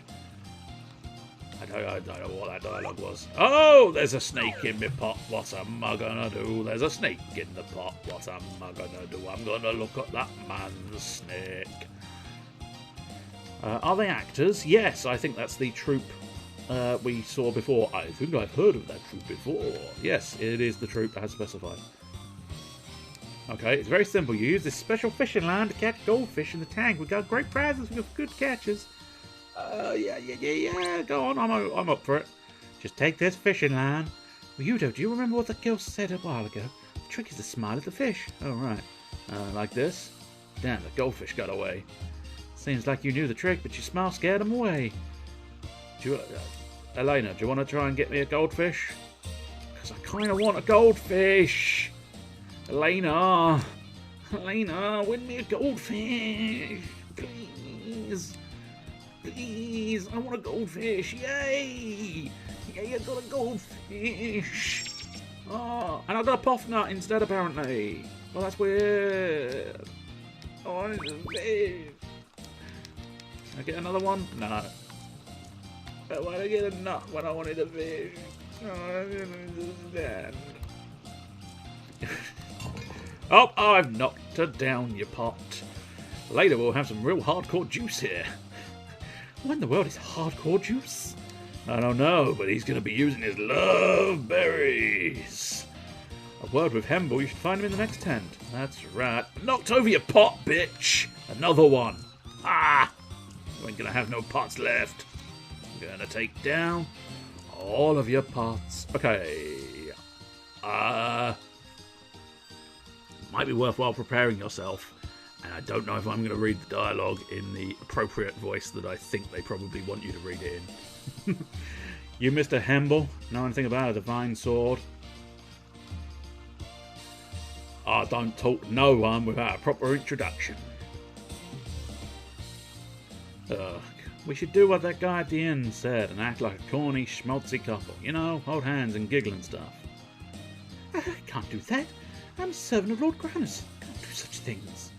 I don't know what that dialogue was. Oh, there's a snake in my pot, what am I gonna do? There's a snake in the pot, what am I gonna do? I'm gonna look at that man's snake. Are they actors? Yes, I think that's the troupe we saw before. I think I've heard of that troupe before. Yes, it is the troupe as specified. Okay, it's very simple. You use this special fishing line to catch goldfish in the tank. We got great prizes with good catches. Yeah. Go on, I'm up for it. Just take this fishing line. Ryudo, do you remember what the girl said a while ago? The trick is to smile at the fish. Oh, right. Like this? Damn, the goldfish got away. Seems like you knew the trick, but your smile scared him away. Elena, do you want to try and get me a goldfish? Because I kind of want a goldfish. Elena, win me a goldfish. Please. Please, I want a goldfish. Yay. Yay, I got a goldfish. Oh, and I got a puff nut instead, apparently. Well, that's weird. I wanted a fish. Can I get another one? No. But why did I get a nut when I wanted a fish? Oh, I didn't understand. Oh, I've knocked her down, you pot. Later we'll have some real hardcore juice here. What in the world is hardcore juice? I don't know, but he's going to be using his love berries. A word with Hemble, you should find him in the next tent. That's right. Knocked over your pot, bitch. Another one. Ah! You ain't going to have no pots left. I'm going to take down all of your pots. Okay. Might be worthwhile preparing yourself. And I don't know if I'm going to read the dialogue in the appropriate voice that I think they probably want you to read it in. You, Mr. Hemble, know anything about a divine sword? I don't talk to no one without a proper introduction. Ugh. We should do what that guy at the end said and act like a corny, schmaltzy couple. You know, hold hands and giggle and stuff. I can't do that. I'm a servant of Lord Granus. Can't do such things.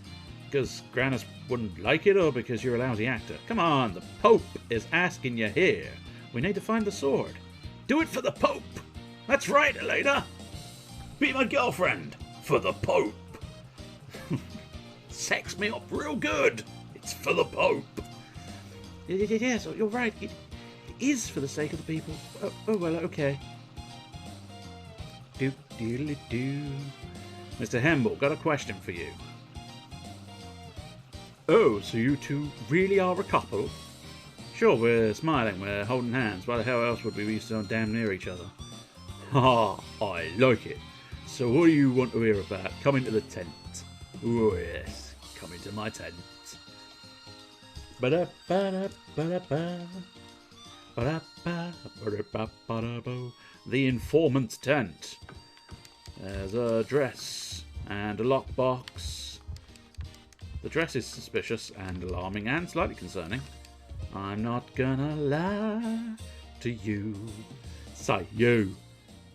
Because Granus wouldn't like it or because you're a lousy actor? Come on, the Pope is asking you here. We need to find the sword. Do it for the Pope. That's right, Elena. Be my girlfriend for the Pope. Sex me up real good. It's for the Pope. Yes, you're right. It is for the sake of the people. Oh well, okay. Do. Mr. Hemble, got a question for you. Oh, so you two really are a couple? Sure, we're smiling, we're holding hands. Why the hell else would we be so damn near each other? Ha, I like it. So what do you want to hear about? Come into the tent. Oh yes, come into my tent. The informant's tent. There's a dress and a lockbox. The dress is suspicious and alarming and slightly concerning. I'm not gonna lie to you. Say you.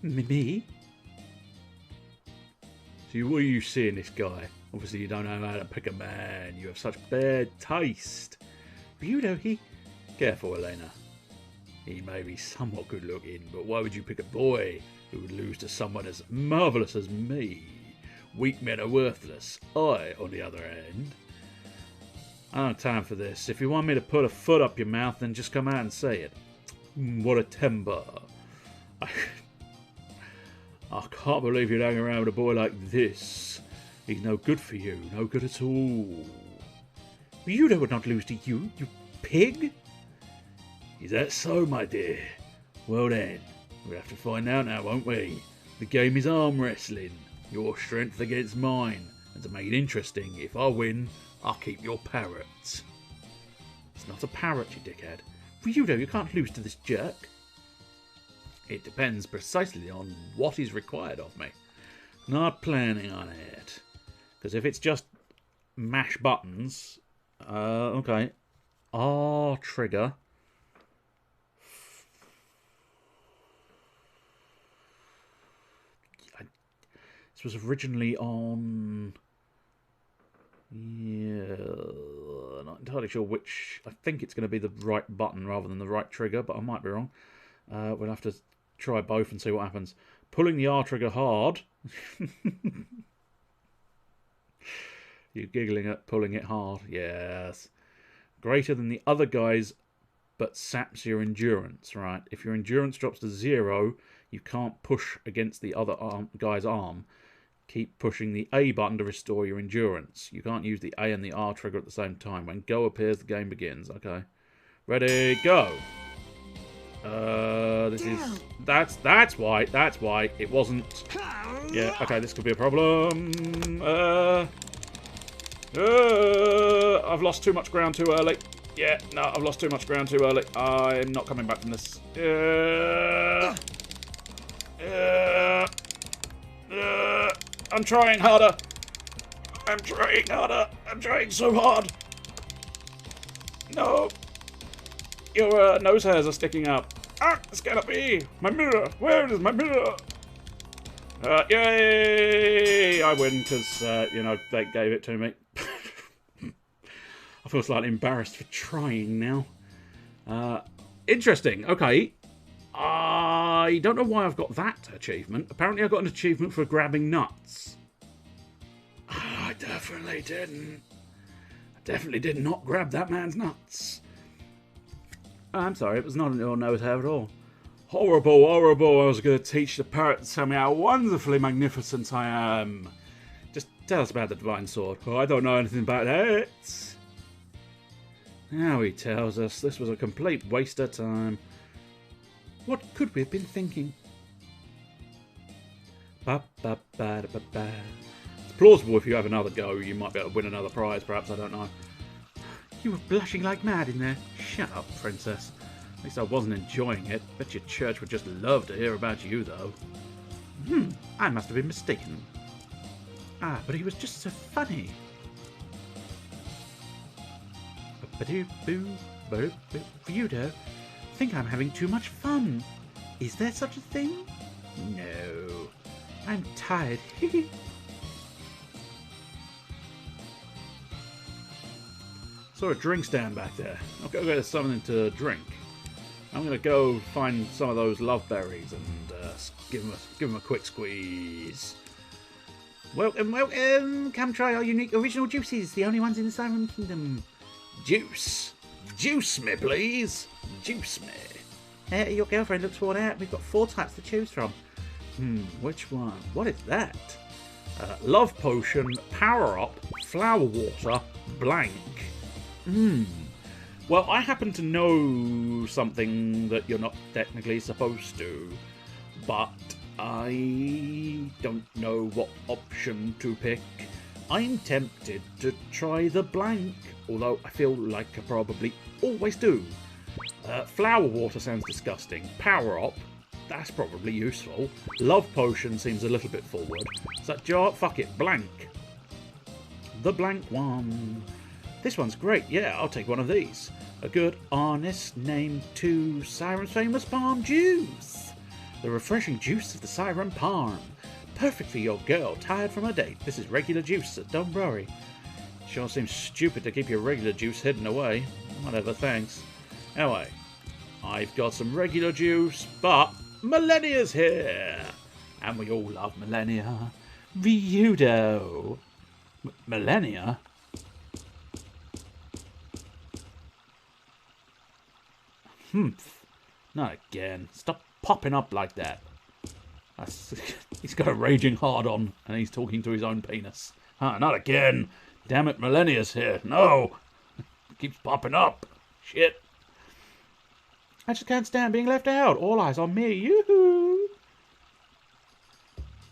Me? So what are you seeing this guy? Obviously you don't know how to pick a man. You have such bad taste. He... Careful, Elena. He may be somewhat good looking, but why would you pick a boy who would lose to someone as marvellous as me? Weak men are worthless. I, on the other hand... I don't have time for this. If you want me to put a foot up your mouth, then just come out and say it. What a timber. I can't believe you'd hang around with a boy like this. He's no good for you. No good at all. Ryudo would not lose to you, you pig. Is that so, my dear? Well then, we'll have to find out now, won't we? The game is arm wrestling. Your strength against mine. And to make it interesting, if I win, I'll keep your parrot. It's not a parrot, you dickhead. Ryudo, you can't lose to this jerk. It depends precisely on what is required of me. Not planning on it. Because if it's just mash buttons... okay. R trigger. This was originally on... Yeah, not entirely sure which. I think it's going to be the right button rather than the right trigger, but I might be wrong. We'll have to try both and see what happens. Pulling the R trigger hard. You're giggling at pulling it hard. Yes. Greater than the other guy's, but saps your endurance, right? If your endurance drops to 0, you can't push against the other guy's arm. keep pushing the A button to restore your endurance. You can't use the A and the R trigger at the same time. When go appears, the game begins. Okay. Ready, go. That's why it wasn't. Yeah, okay, this could be a problem. I've lost too much ground too early. Yeah, no, I've lost too much ground too early. I'm not coming back from this. I'm trying harder. I'm trying harder. I'm trying so hard. No. Your nose hairs are sticking up. Ah, it's gotta be. My mirror. Where is my mirror? Yay! I win because, you know, they gave it to me. I feel slightly embarrassed for trying now. Interesting. Okay. I don't know why I've got that achievement. Apparently I got an achievement for grabbing nuts. I definitely didn't. I definitely did not grab that man's nuts. I'm sorry, it was not your nose hair at all. Horrible, horrible. I was going to teach the parrot to tell me how wonderfully magnificent I am. Just tell us about the divine sword. Oh, I don't know anything about that. Now he tells us this was a complete waste of time. What could we have been thinking? It's plausible if you have another go, you might be able to win another prize, perhaps, I don't know. You were blushing like mad in there. Shut up, princess. At least I wasn't enjoying it. Bet your church would just love to hear about you, though. I must have been mistaken. Ah, but he was just so funny. Ryudo, think I'm having too much fun. Is there such a thing? No. I'm tired. Saw a drink stand back there. I'll go get something to drink. I'm going to go find some of those love berries and give them a quick squeeze. Welcome, welcome. Come try our unique original juices. The only ones in the Siren Kingdom. Juice. Juice me, please. Juice me. Your girlfriend looks worn out. We've got 4 types to choose from. Which one? What is that? Love potion, power up, flower water, blank. Well, I happen to know something that you're not technically supposed to, but I don't know what option to pick. I'm tempted to try the blank, although I feel like I probably always do. Flower water sounds disgusting. Power up, that's probably useful. Love potion seems a little bit forward. So, fuck it, blank. The blank one. This one's great, yeah, I'll take one of these. A good, honest name to Siren's famous palm juice. The refreshing juice of the Siren palm. Perfect for your girl, tired from a date. This is regular juice, so don't worry. Sure seems stupid to keep your regular juice hidden away. Whatever, thanks. Anyway, I've got some regular juice, but Millennia's here. And we all love Millennia. Ryudo. Millennia? Not again. Stop popping up like that. He's got a raging hard-on, and he's talking to his own penis. Not again. Damn it, Millennia's here. No. Keeps popping up. Shit. I just can't stand being left out. All eyes on me. Yoo-hoo.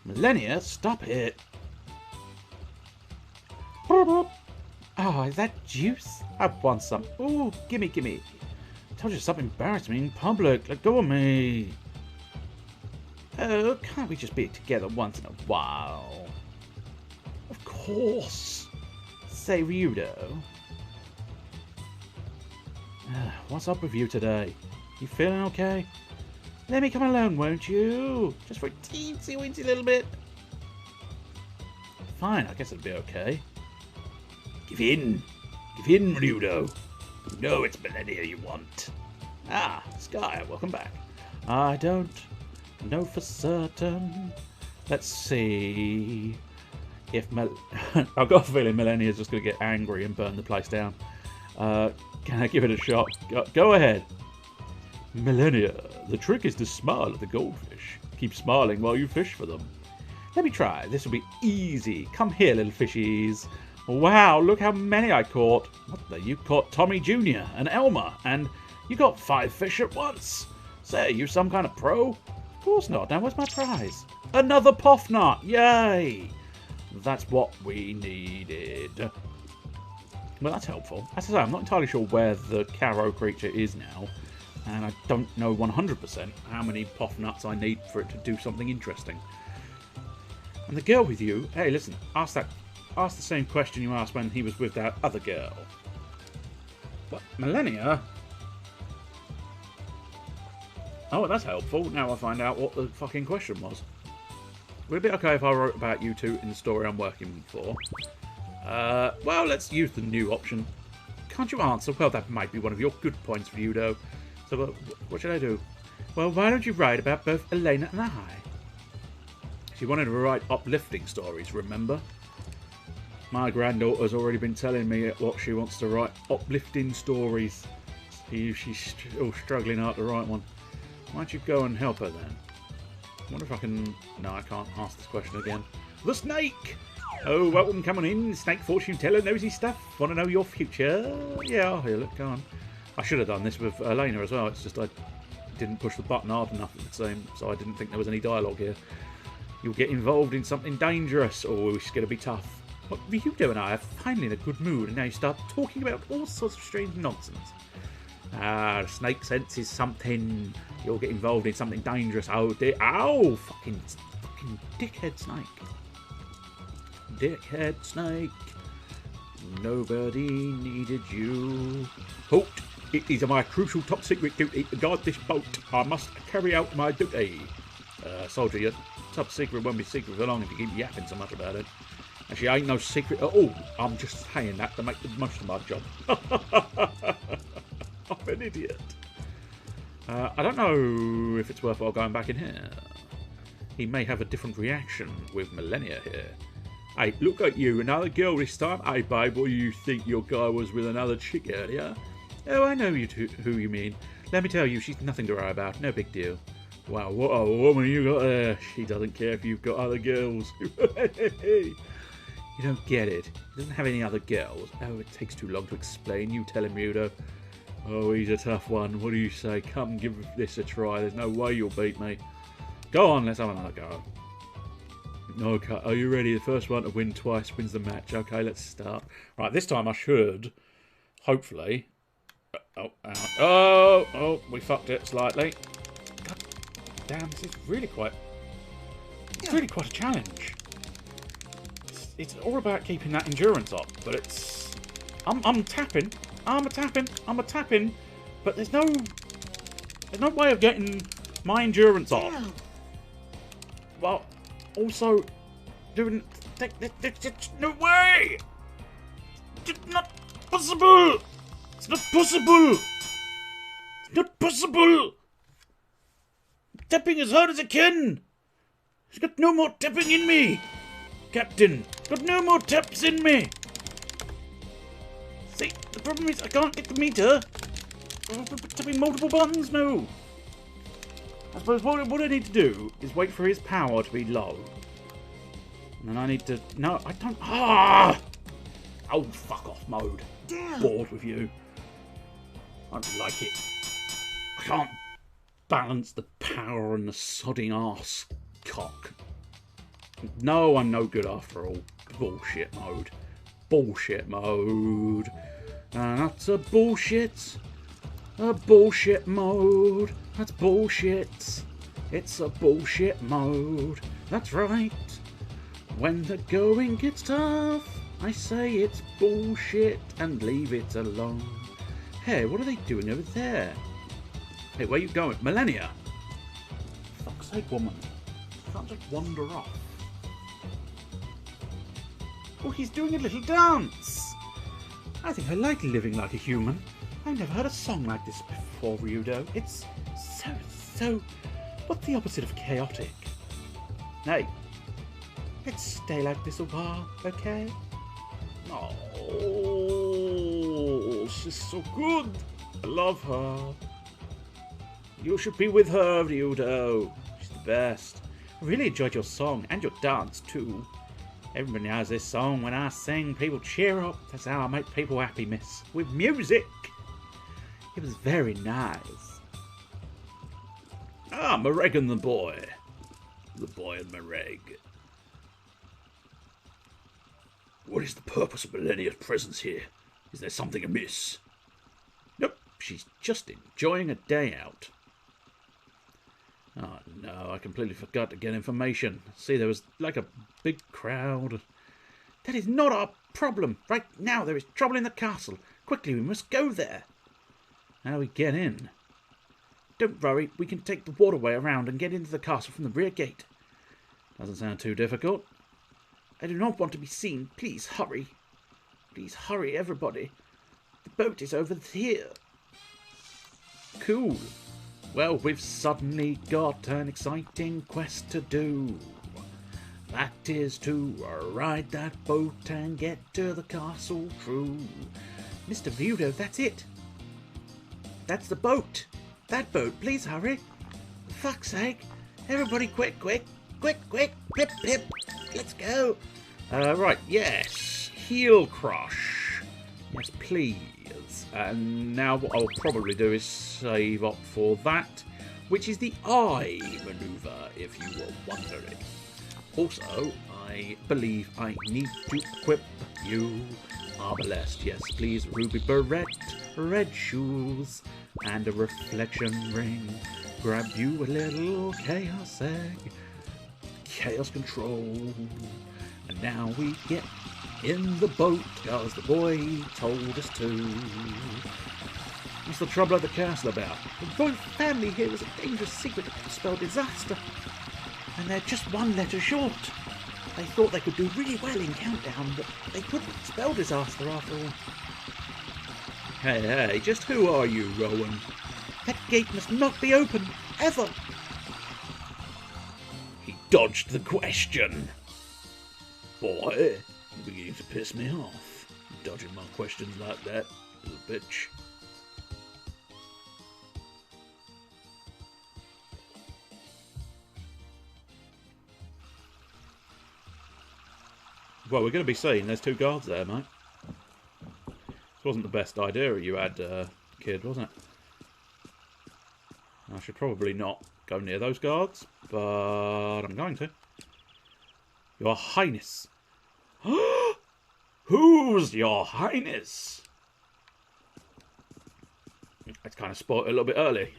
Millennia, stop it. Oh, is that juice? I want some. Ooh, gimme, gimme. Told you to stop embarrassing me in public. Let go of me. Oh, can't we just be together once in a while? Of course. Say, Ryudo. What's up with you today? You feeling okay? Let me come along, won't you? Just for a teensy-weensy little bit. Fine, I guess it'll be okay. Give in. Give in, Ryudo. You know it's Millennia you want. Ah, Sky, welcome back. I don't know for certain. Let's see. If I've got a feeling Millennia's just going to get angry and burn the place down. Can I give it a shot? Go ahead. Millennia, the trick is to smile at the goldfish. Keep smiling while you fish for them. Let me try. This will be easy. Come here, little fishies. Wow, look how many I caught. What the? You caught Tommy Jr. and Elmer, and you got 5 fish at once. Say, you some kind of pro? Of course not. Now, where's my prize? Another puff nut. Yay! That's what we needed. Well, that's helpful. As I say, I'm not entirely sure where the Caro creature is now, and I don't know 100% how many puff nuts I need for it to do something interesting. And the girl with you, hey, listen, ask the same question you asked when he was with that other girl. What, Millennia? Oh, that's helpful. Now I find out what the fucking question was. Would it be okay if I wrote about you two in the story I'm working for? Well, let's use the new option. Can't you answer? Well, that might be one of your good points, Ryudo. So, what should I do? Well, why don't you write about both Elena and I? She wanted to write uplifting stories, remember? My granddaughter's already been telling me what she wants to write. Uplifting stories. She's still struggling out to write one. Why don't you go and help her then? I wonder if I can... No, I can't ask this question again. The snake! Oh, welcome, come on in. Snake fortune teller, nosy stuff. Want to know your future? Yeah, I'll hear it. Go on. I should have done this with Elena as well. It's just I didn't push the button hard enough at the same, so I didn't think there was any dialogue here. You'll get involved in something dangerous. Oh, it's going to be tough. What Ryudo and I are finally in a good mood, and now you start talking about all sorts of strange nonsense. Ah, the snake senses something. You'll get involved in something dangerous. Oh, dear. Ow! Fucking dickhead snake. Dickhead snake. Nobody needed you. Halt! It is my crucial top secret duty to guard this boat. I must carry out my duty. Soldier, your top secret won't be secret for long if you keep yapping so much about it. Actually, ain't no secret at all. I'm just saying that to make the most of my job. I'm an idiot. I don't know if it's worthwhile going back in here. He may have a different reaction with Millennia here. Hey, look at you, another girl this time. Hey, babe, what do you think your guy was with another chick earlier? Oh, I know who you mean. Let me tell you, she's nothing to worry about. No big deal. Wow, what a woman you got there. She doesn't care if you've got other girls. You don't get it. He doesn't have any other girls. Oh, it takes too long to explain. You tell him, Ryudo. Oh, he's a tough one. What do you say? Come give this a try. There's no way you'll beat me. Go on, let's have another go. Okay, are you ready? The first one to win twice wins the match. Okay, let's start. Right, this time I should, hopefully... Oh, we fucked it slightly. God damn, this is really quite... It's really quite a challenge. It's all about keeping that endurance up, but it's... I'm tapping, but there's no way of getting my endurance up. Well, also doing... No way! It's not possible! It's not possible! It's not possible! I'm tapping as hard as I can! There's got no more tapping in me! Captain, got no more taps in me! See, the problem is I can't get the meter. Tapping multiple buttons? No. I suppose what I need to do is wait for his power to be low. And then I need to... No, I don't... Ah! Oh, fuck off mode. Damn. Bored with you. I don't like it. I can't balance the power and the sodding arse cock. No, I'm no good after all. Bullshit mode. Bullshit mode. That's a bullshit. A bullshit mode. That's bullshit. It's a bullshit mode. That's right. When the going gets tough, I say it's bullshit and leave it alone. Hey, what are they doing over there? Hey, where you going? Millennia! Fuck's sake, woman. You can't just wander off. Oh, he's doing a little dance! I think I like living like a human. I've never heard a song like this before, Ryudo. It's so... What's the opposite of chaotic? Hey, let's stay like this a while, okay? Oh, she's so good. I love her. You should be with her, Ryudo. She's the best. I really enjoyed your song and your dance too. Everybody knows this song. When I sing, people cheer up. That's how I make people happy, miss. With music. It was very nice. Ah, Meregan the boy. The boy and Mereg. What is the purpose of Millennia's presence here? Is there something amiss? Nope, she's just enjoying a day out. Oh no, I completely forgot to get information. See, there was like a big crowd. That is not our problem. Right now there is trouble in the castle. Quickly, we must go there. How do we get in? Don't worry, we can take the waterway around and get into the castle from the rear gate. Doesn't sound too difficult. I do not want to be seen. Please hurry. Please hurry, everybody. The boat is over here. Cool. Well, we've suddenly got an exciting quest to do. That is to ride that boat and get to the castle true. Mr. Vudo, that's it. That's the boat. That boat, please hurry. For fuck's sake. Everybody quick, quick. Quick, quick. Pip, pip. Let's go. Right, yes. Heel crush. Yes, please. And now what I'll probably do is save up for that, which is the eye maneuver, if you were wondering. Also, I believe I need to equip you. Arbalest, yes, please. Ruby beret, red shoes, and a reflection ring. Grab you a little chaos egg. Chaos control. And now we get in the boat, as the boy told us to. What's the trouble at the castle about? The royal family here is a dangerous secret that could spell disaster. And they're just one letter short. They thought they could do really well in Countdown, but they couldn't spell disaster after all. Hey, hey, just who are you, Rowan? That gate must not be open, ever. He dodged the question. Boy, you're beginning to piss me off. Dodging my questions like that, little bitch. Well, we're going to be seeing there's two guards there, mate. This wasn't the best idea you had, kid, wasn't it? I should probably not go near those guards, but I'm going to. Your Highness. Who's Your Highness? That's kind of spoiled a little bit early.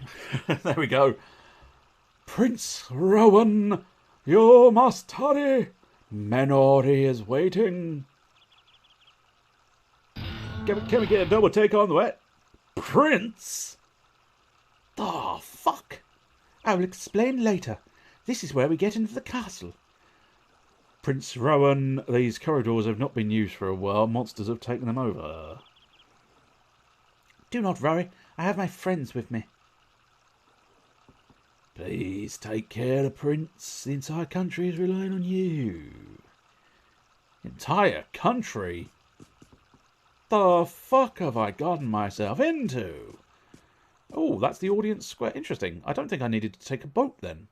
There we go. Prince Rowan, you must hurry. Menori is waiting. Can we get a double take on the wet? Prince? The fuck? I will explain later. This is where we get into the castle. Prince Rowan, these corridors have not been used for a while. Monsters have taken them over. Do not worry. I have my friends with me. Please take care, the Prince. The entire country is relying on you. Entire country? The fuck have I gotten myself into? Oh, that's the audience square. Interesting. I don't think I needed to take a boat then.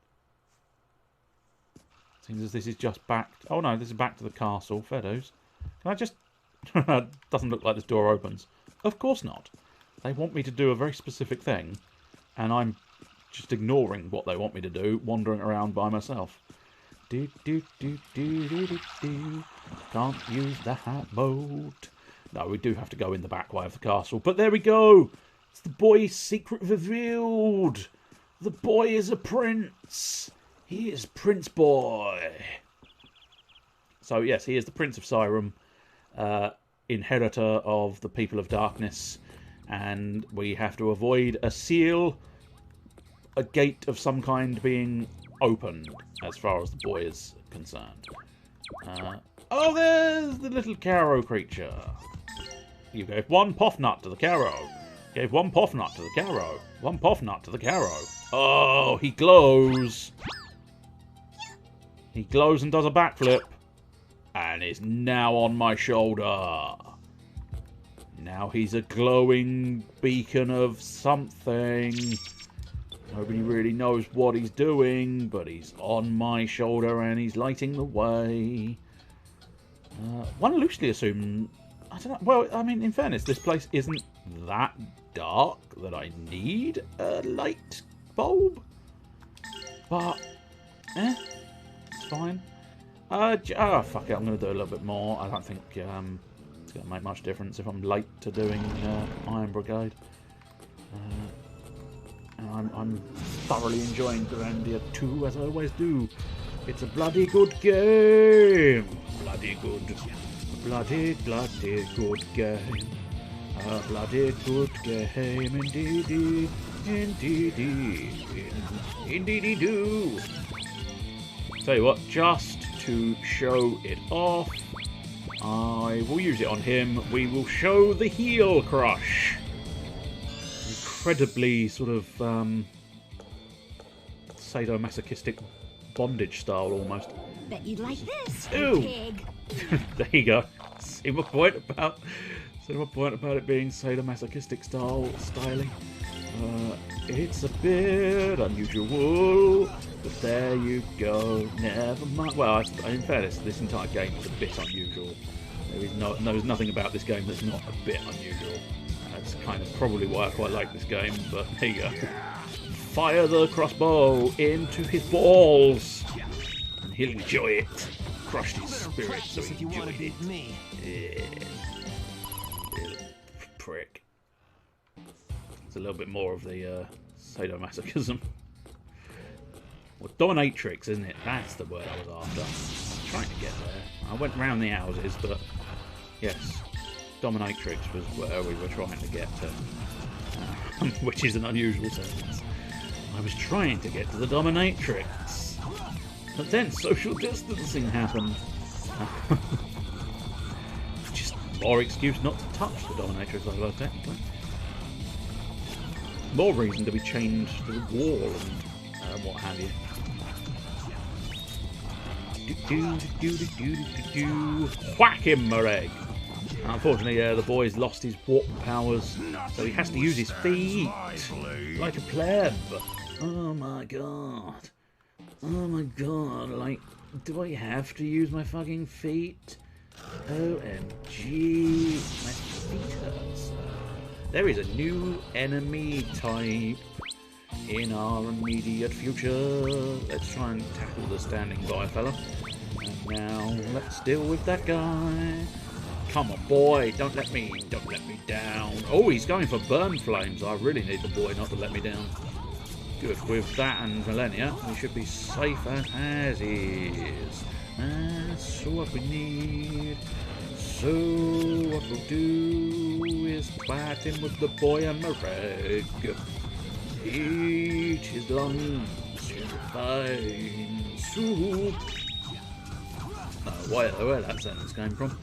Seems as this is just back... Oh no, this is back to the castle. Fair dues. Can I just... Doesn't look like this door opens. Of course not. They want me to do a very specific thing, and I'm just ignoring what they want me to do, wandering around by myself. Do. Can't use that boat. No, we do have to go in the back way of the castle. But there we go. It's the boy's secret revealed. The boy is a prince. He is Prince Boy. So yes, he is the Prince of Sirum, inheritor of the people of darkness, and we have to avoid a seal, a gate of some kind being opened, as far as the boy is concerned. Oh, there's the little Caro creature. You gave one poff nut to the Caro. Gave one poff nut to the Caro. One poff nut to the Caro. Oh, he glows. He glows and does a backflip. And is now on my shoulder. Now he's a glowing beacon of something. Nobody really knows what he's doing, but he's on my shoulder and he's lighting the way. One loosely assumed... I don't know. Well, I mean, in fairness, this place isn't that dark that I need a light bulb. But, it's fine. Fuck it, I'm going to do a little bit more. I don't think it's going to make much difference if I'm late to doing Iron Brigade. And I'm thoroughly enjoying Grandia 2, as I always do. It's a bloody good game. Bloody good. Bloody good game. A bloody good game, indeedy. Indeedy do. Tell you what, just to show it off, I will use it on him. We will show the heel crush. Incredibly sort of sadomasochistic bondage style almost. Bet you'd like this, Ew. pig. There you go. See my point about it being sadomasochistic styling. It's a bit unusual, but there you go. Never mind. Well, in fairness, this entire game is a bit unusual. There's nothing about this game that's not a bit unusual. That's kind of probably why I quite like this game. But there you go. Fire the crossbow into his balls, and he'll enjoy it. Crushed his spirit, so he if you want to enjoyed beat it. me. Yeah. Little prick. It's a little bit more of the sadomasochism. Well, dominatrix, isn't it? That's the word I was after. I was trying to get there. I went round the houses, but yes, dominatrix was where we were trying to get to, which is an unusual sentence. I was trying to get to the dominatrix, but then social distancing happened. Just more excuse not to touch the dominatrix, I suppose, technically. More reason to be chained to the wall and what have you. Whack him, Mareg! Unfortunately, the boy's lost his warp powers, so he has to use his feet like a pleb. Oh my god. Oh my god, like, do I have to use my fucking feet? OMG, my feet hurts. There is a new enemy type in our immediate future. Let's try and tackle the standing by fella. And now let's deal with that guy. Come on, boy, don't let me down. Oh, he's going for burn flames. I really need the boy not to let me down. Good, with that and Millennia, we should be safe as is. That's what we need. So what we'll do is twat him with the boy and Mareg. Eat his lungs with fine soup. Where that sentence came from,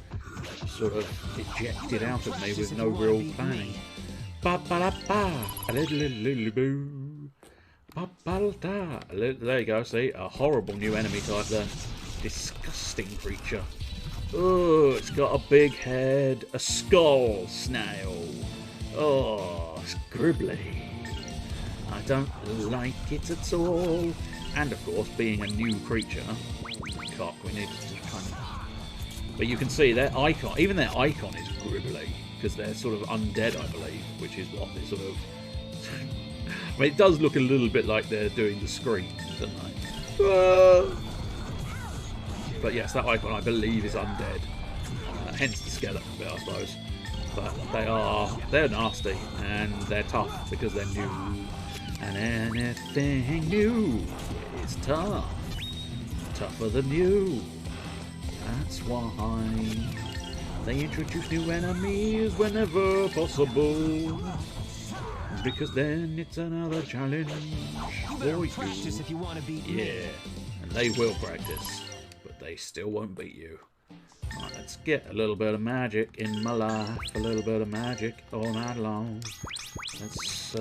sort of ejected out of me with no real planning. Ba ba da ba, a little boo. Ba ba da. There you go. See, a horrible new enemy type there. Disgusting creature. Oh, it's got a big head, a skull snail. Oh, scribbly. I don't like it at all. And of course, being a new creature, cock, we need to kind of... But you can see their icon, even their icon is gribbly, because they're sort of undead, I believe, which is what they sort of... I mean, it does look a little bit like they're doing the scream, doesn't they? But yes, that icon, I believe, is undead. Hence the skeleton bit, I suppose. But they're nasty, and they're tough, because they're new. And anything new is tough. Tougher than you. That's why they introduce new enemies whenever possible. Because then it's another challenge for you. Practice if you want to beat me. Yeah, and they will practice, but they still won't beat you. Right, let's get a little bit of magic in my life, a little bit of magic all night long. Let's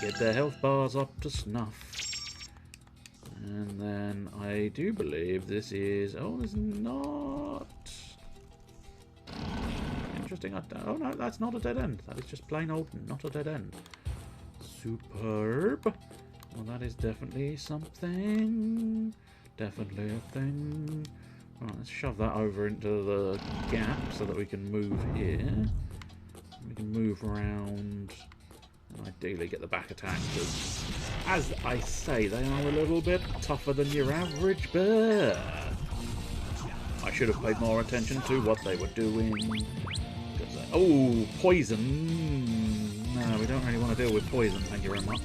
get their health bars up to snuff. And then I do believe this is... Oh, it's not... Interesting. Oh no, that's not a dead end. That is just plain old not a dead end. Superb. Well, that is definitely something. Definitely a thing. Right, let's shove that over into the gap so that we can move here. We can move around and ideally get the back attack, because, as I say, they are a little bit tougher than your average bear. I should have paid more attention to what they were doing. Oh, poison. No, we don't really want to deal with poison, thank you very much.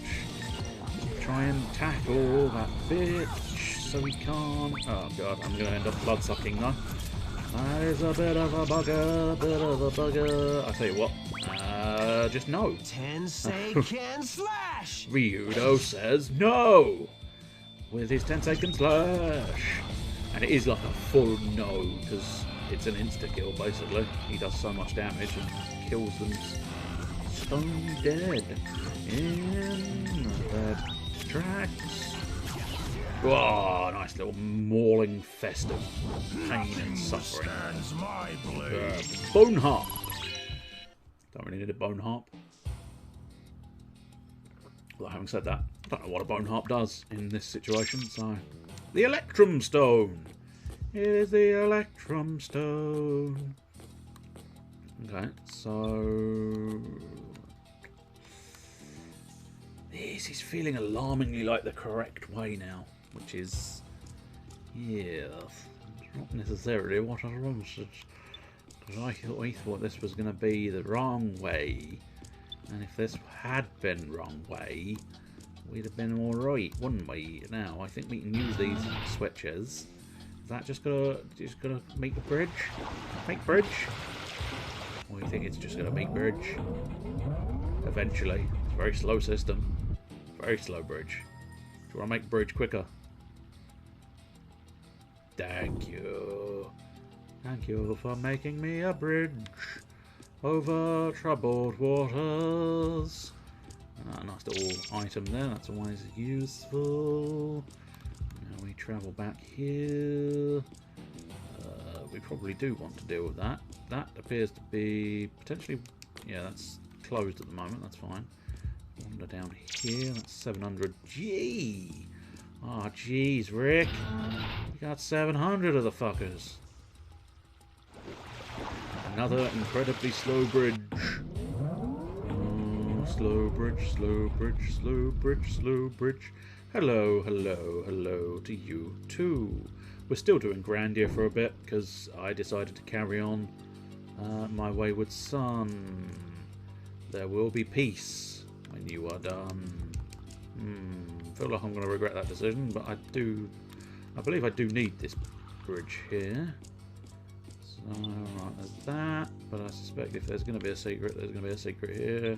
Try and tackle that bitch so we can't... Oh god, I'm going to end up blood-sucking now. That is a bit of a bugger, I tell you what, just no. Tensei can slash! Ryudo says no! With his Tensei can slash! And it is like a full no, because it's an insta-kill, basically. He does so much damage and kills them stone dead. In the tracks. Oh, nice little mauling fest of pain and suffering. Bone harp. Don't really need a bone harp. Well, having said that, I don't know what a bone harp does in this situation, so... The Electrum Stone! It is the Electrum Stone. Okay, so... This is feeling alarmingly like the correct way now, which is... Yeah, not necessarily what I wanted. Because I thought this was going to be the wrong way. And if this had been wrong way, we'd have been alright, wouldn't we? Now, I think we can use these switches. Is that just gonna make a bridge? Make bridge? Or do you think it's just gonna make bridge? Eventually. It's a very slow system. Very slow bridge. Do you wanna make bridge quicker? Thank you. Thank you for making me a bridge over troubled waters. Nice little item there, that's always useful. Now we travel back here. We probably do want to deal with that. That appears to be potentially... Yeah, that's closed at the moment, that's fine. Wander down here, that's 700. Gee! Oh, jeez, Rick. You got 700 of the fuckers. Another incredibly slow bridge. Slow bridge, slow bridge, slow bridge, slow bridge. Hello, hello, hello to you too. We're still doing Grandia for a bit because I decided to carry on my wayward son. There will be peace when you are done. Feel like I'm going to regret that decision, but I believe I do need this bridge here. So, right, there's that, but I suspect if there's going to be a secret, there's going to be a secret here.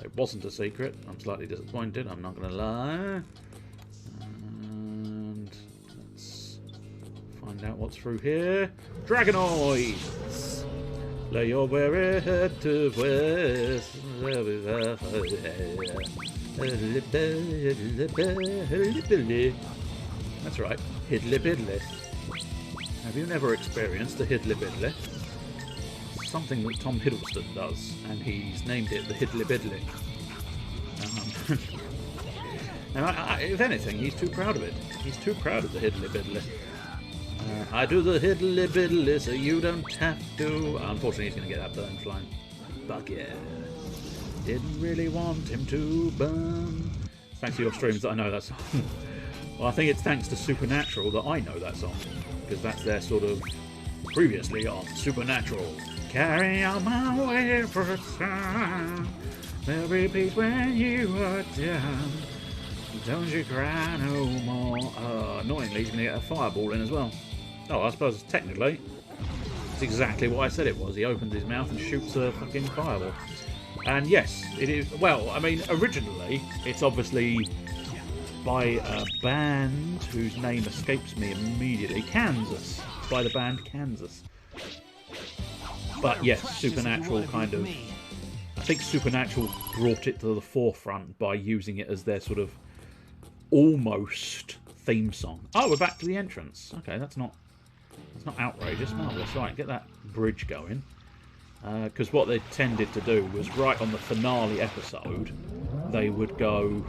It wasn't a secret. I'm slightly disappointed, I'm not going to lie. And let's find out what's through here. Dragonoids! Lay your weary head to west. That's right, hiddly biddly. Have you never experienced a hiddly biddly? Something that Tom Hiddleston does, and he's named it the Hiddly Biddly. Now, if anything, he's too proud of it. He's too proud of the Hiddly Biddly. I do the Hiddly Biddly so you don't have to. Unfortunately, he's going to get that burn flying. Bugger. Didn't really want him to burn. Thanks to your streams that I know that song. Well, I think it's thanks to Supernatural that I know that song, because that's their sort of previously on Supernatural. Carry on my way for a time. There'll be peace when you are done. Don't you cry no more. Annoyingly, he's going to get a fireball in as well. Oh, I suppose technically, it's exactly what I said it was. He opens his mouth and shoots a fucking fireball. And yes, it is. Well, I mean, originally, it's obviously by a band whose name escapes me immediately. Kansas. By the band Kansas. But yes, Supernatural kind of... I think Supernatural brought it to the forefront by using it as their sort of almost theme song. Oh, we're back to the entrance. Okay, that's not outrageous. Marvellous. Right, get that bridge going. Because what they tended to do was right on the finale episode, they would go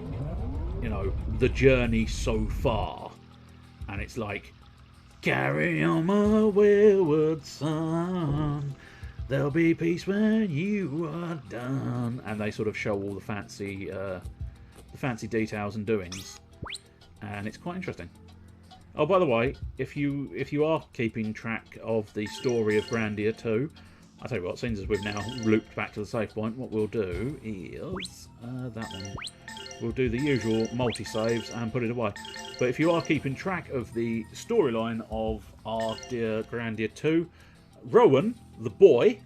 you know, the journey so far. And it's like, carry on my wayward son, there'll be peace when you are done. And they sort of show all the fancy details and doings, and it's quite interesting. Oh, by the way, if you are keeping track of the story of Grandia 2, I'll tell you what, since we've now looped back to the save point, what we'll do is that one. We'll do the usual multi-saves and put it away. But if you are keeping track of the storyline of our dear Grandia 2, Rowan, the boy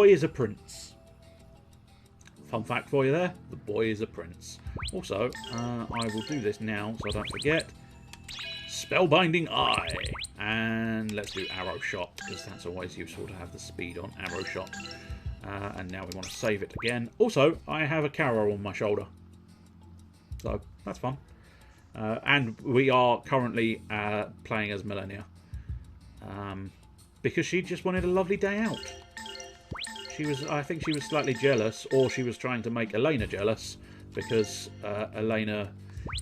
is a prince. Fun fact for you there, the boy is a prince. Also, I will do this now so I don't forget. Spellbinding Eye. And let's do Arrow Shot, because that's always useful to have the speed on Arrow Shot. And now we want to save it again. Also, I have a Caro on my shoulder. So, that's fun. And we are currently playing as Millennia. Because she just wanted a lovely day out. I think she was slightly jealous, or she was trying to make Elena jealous, because Elena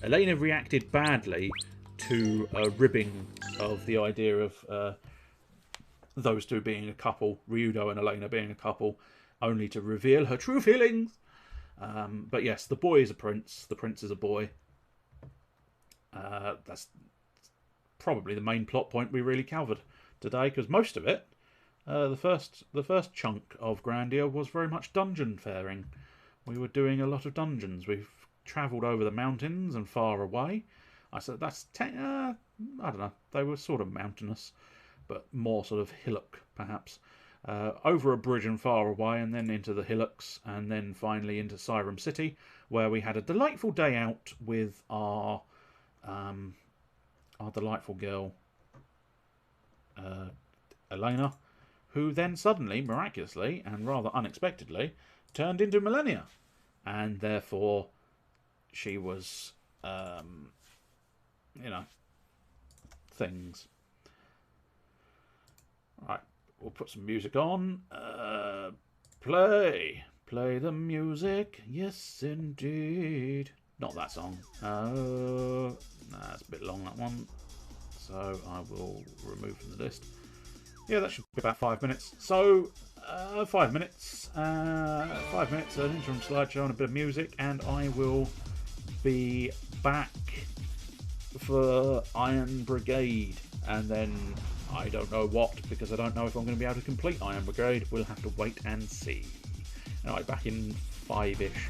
reacted badly to a ribbing of the idea of those two being a couple, Ryudo and Elena being a couple, only to reveal her true feelings. But yes, the boy is a prince. The prince is a boy. That's probably the main plot point we really covered today, because most of it, the first chunk of Grandia was very much dungeon faring. We were doing a lot of dungeons. We've travelled over the mountains and far away. I said I don't know. They were sort of mountainous, but more sort of hillock, perhaps. Over a bridge and far away, and then into the hillocks, and then finally into Siren City, where we had a delightful day out with our delightful girl, Elena, who then suddenly, miraculously, and rather unexpectedly, turned into Millennia. And therefore, she was, you know, things. Right, we'll put some music on. Play the music, yes indeed. Not that song. Nah, it's a bit long, that one. So I will remove from the list. Yeah, that should be about 5 minutes. So, 5 minutes. 5 minutes, an interim slideshow and a bit of music, and I will be back for Iron Brigade. And then I don't know what, because I don't know if I'm going to be able to complete Iron Brigade. We'll have to wait and see. Anyway, back in 5-ish.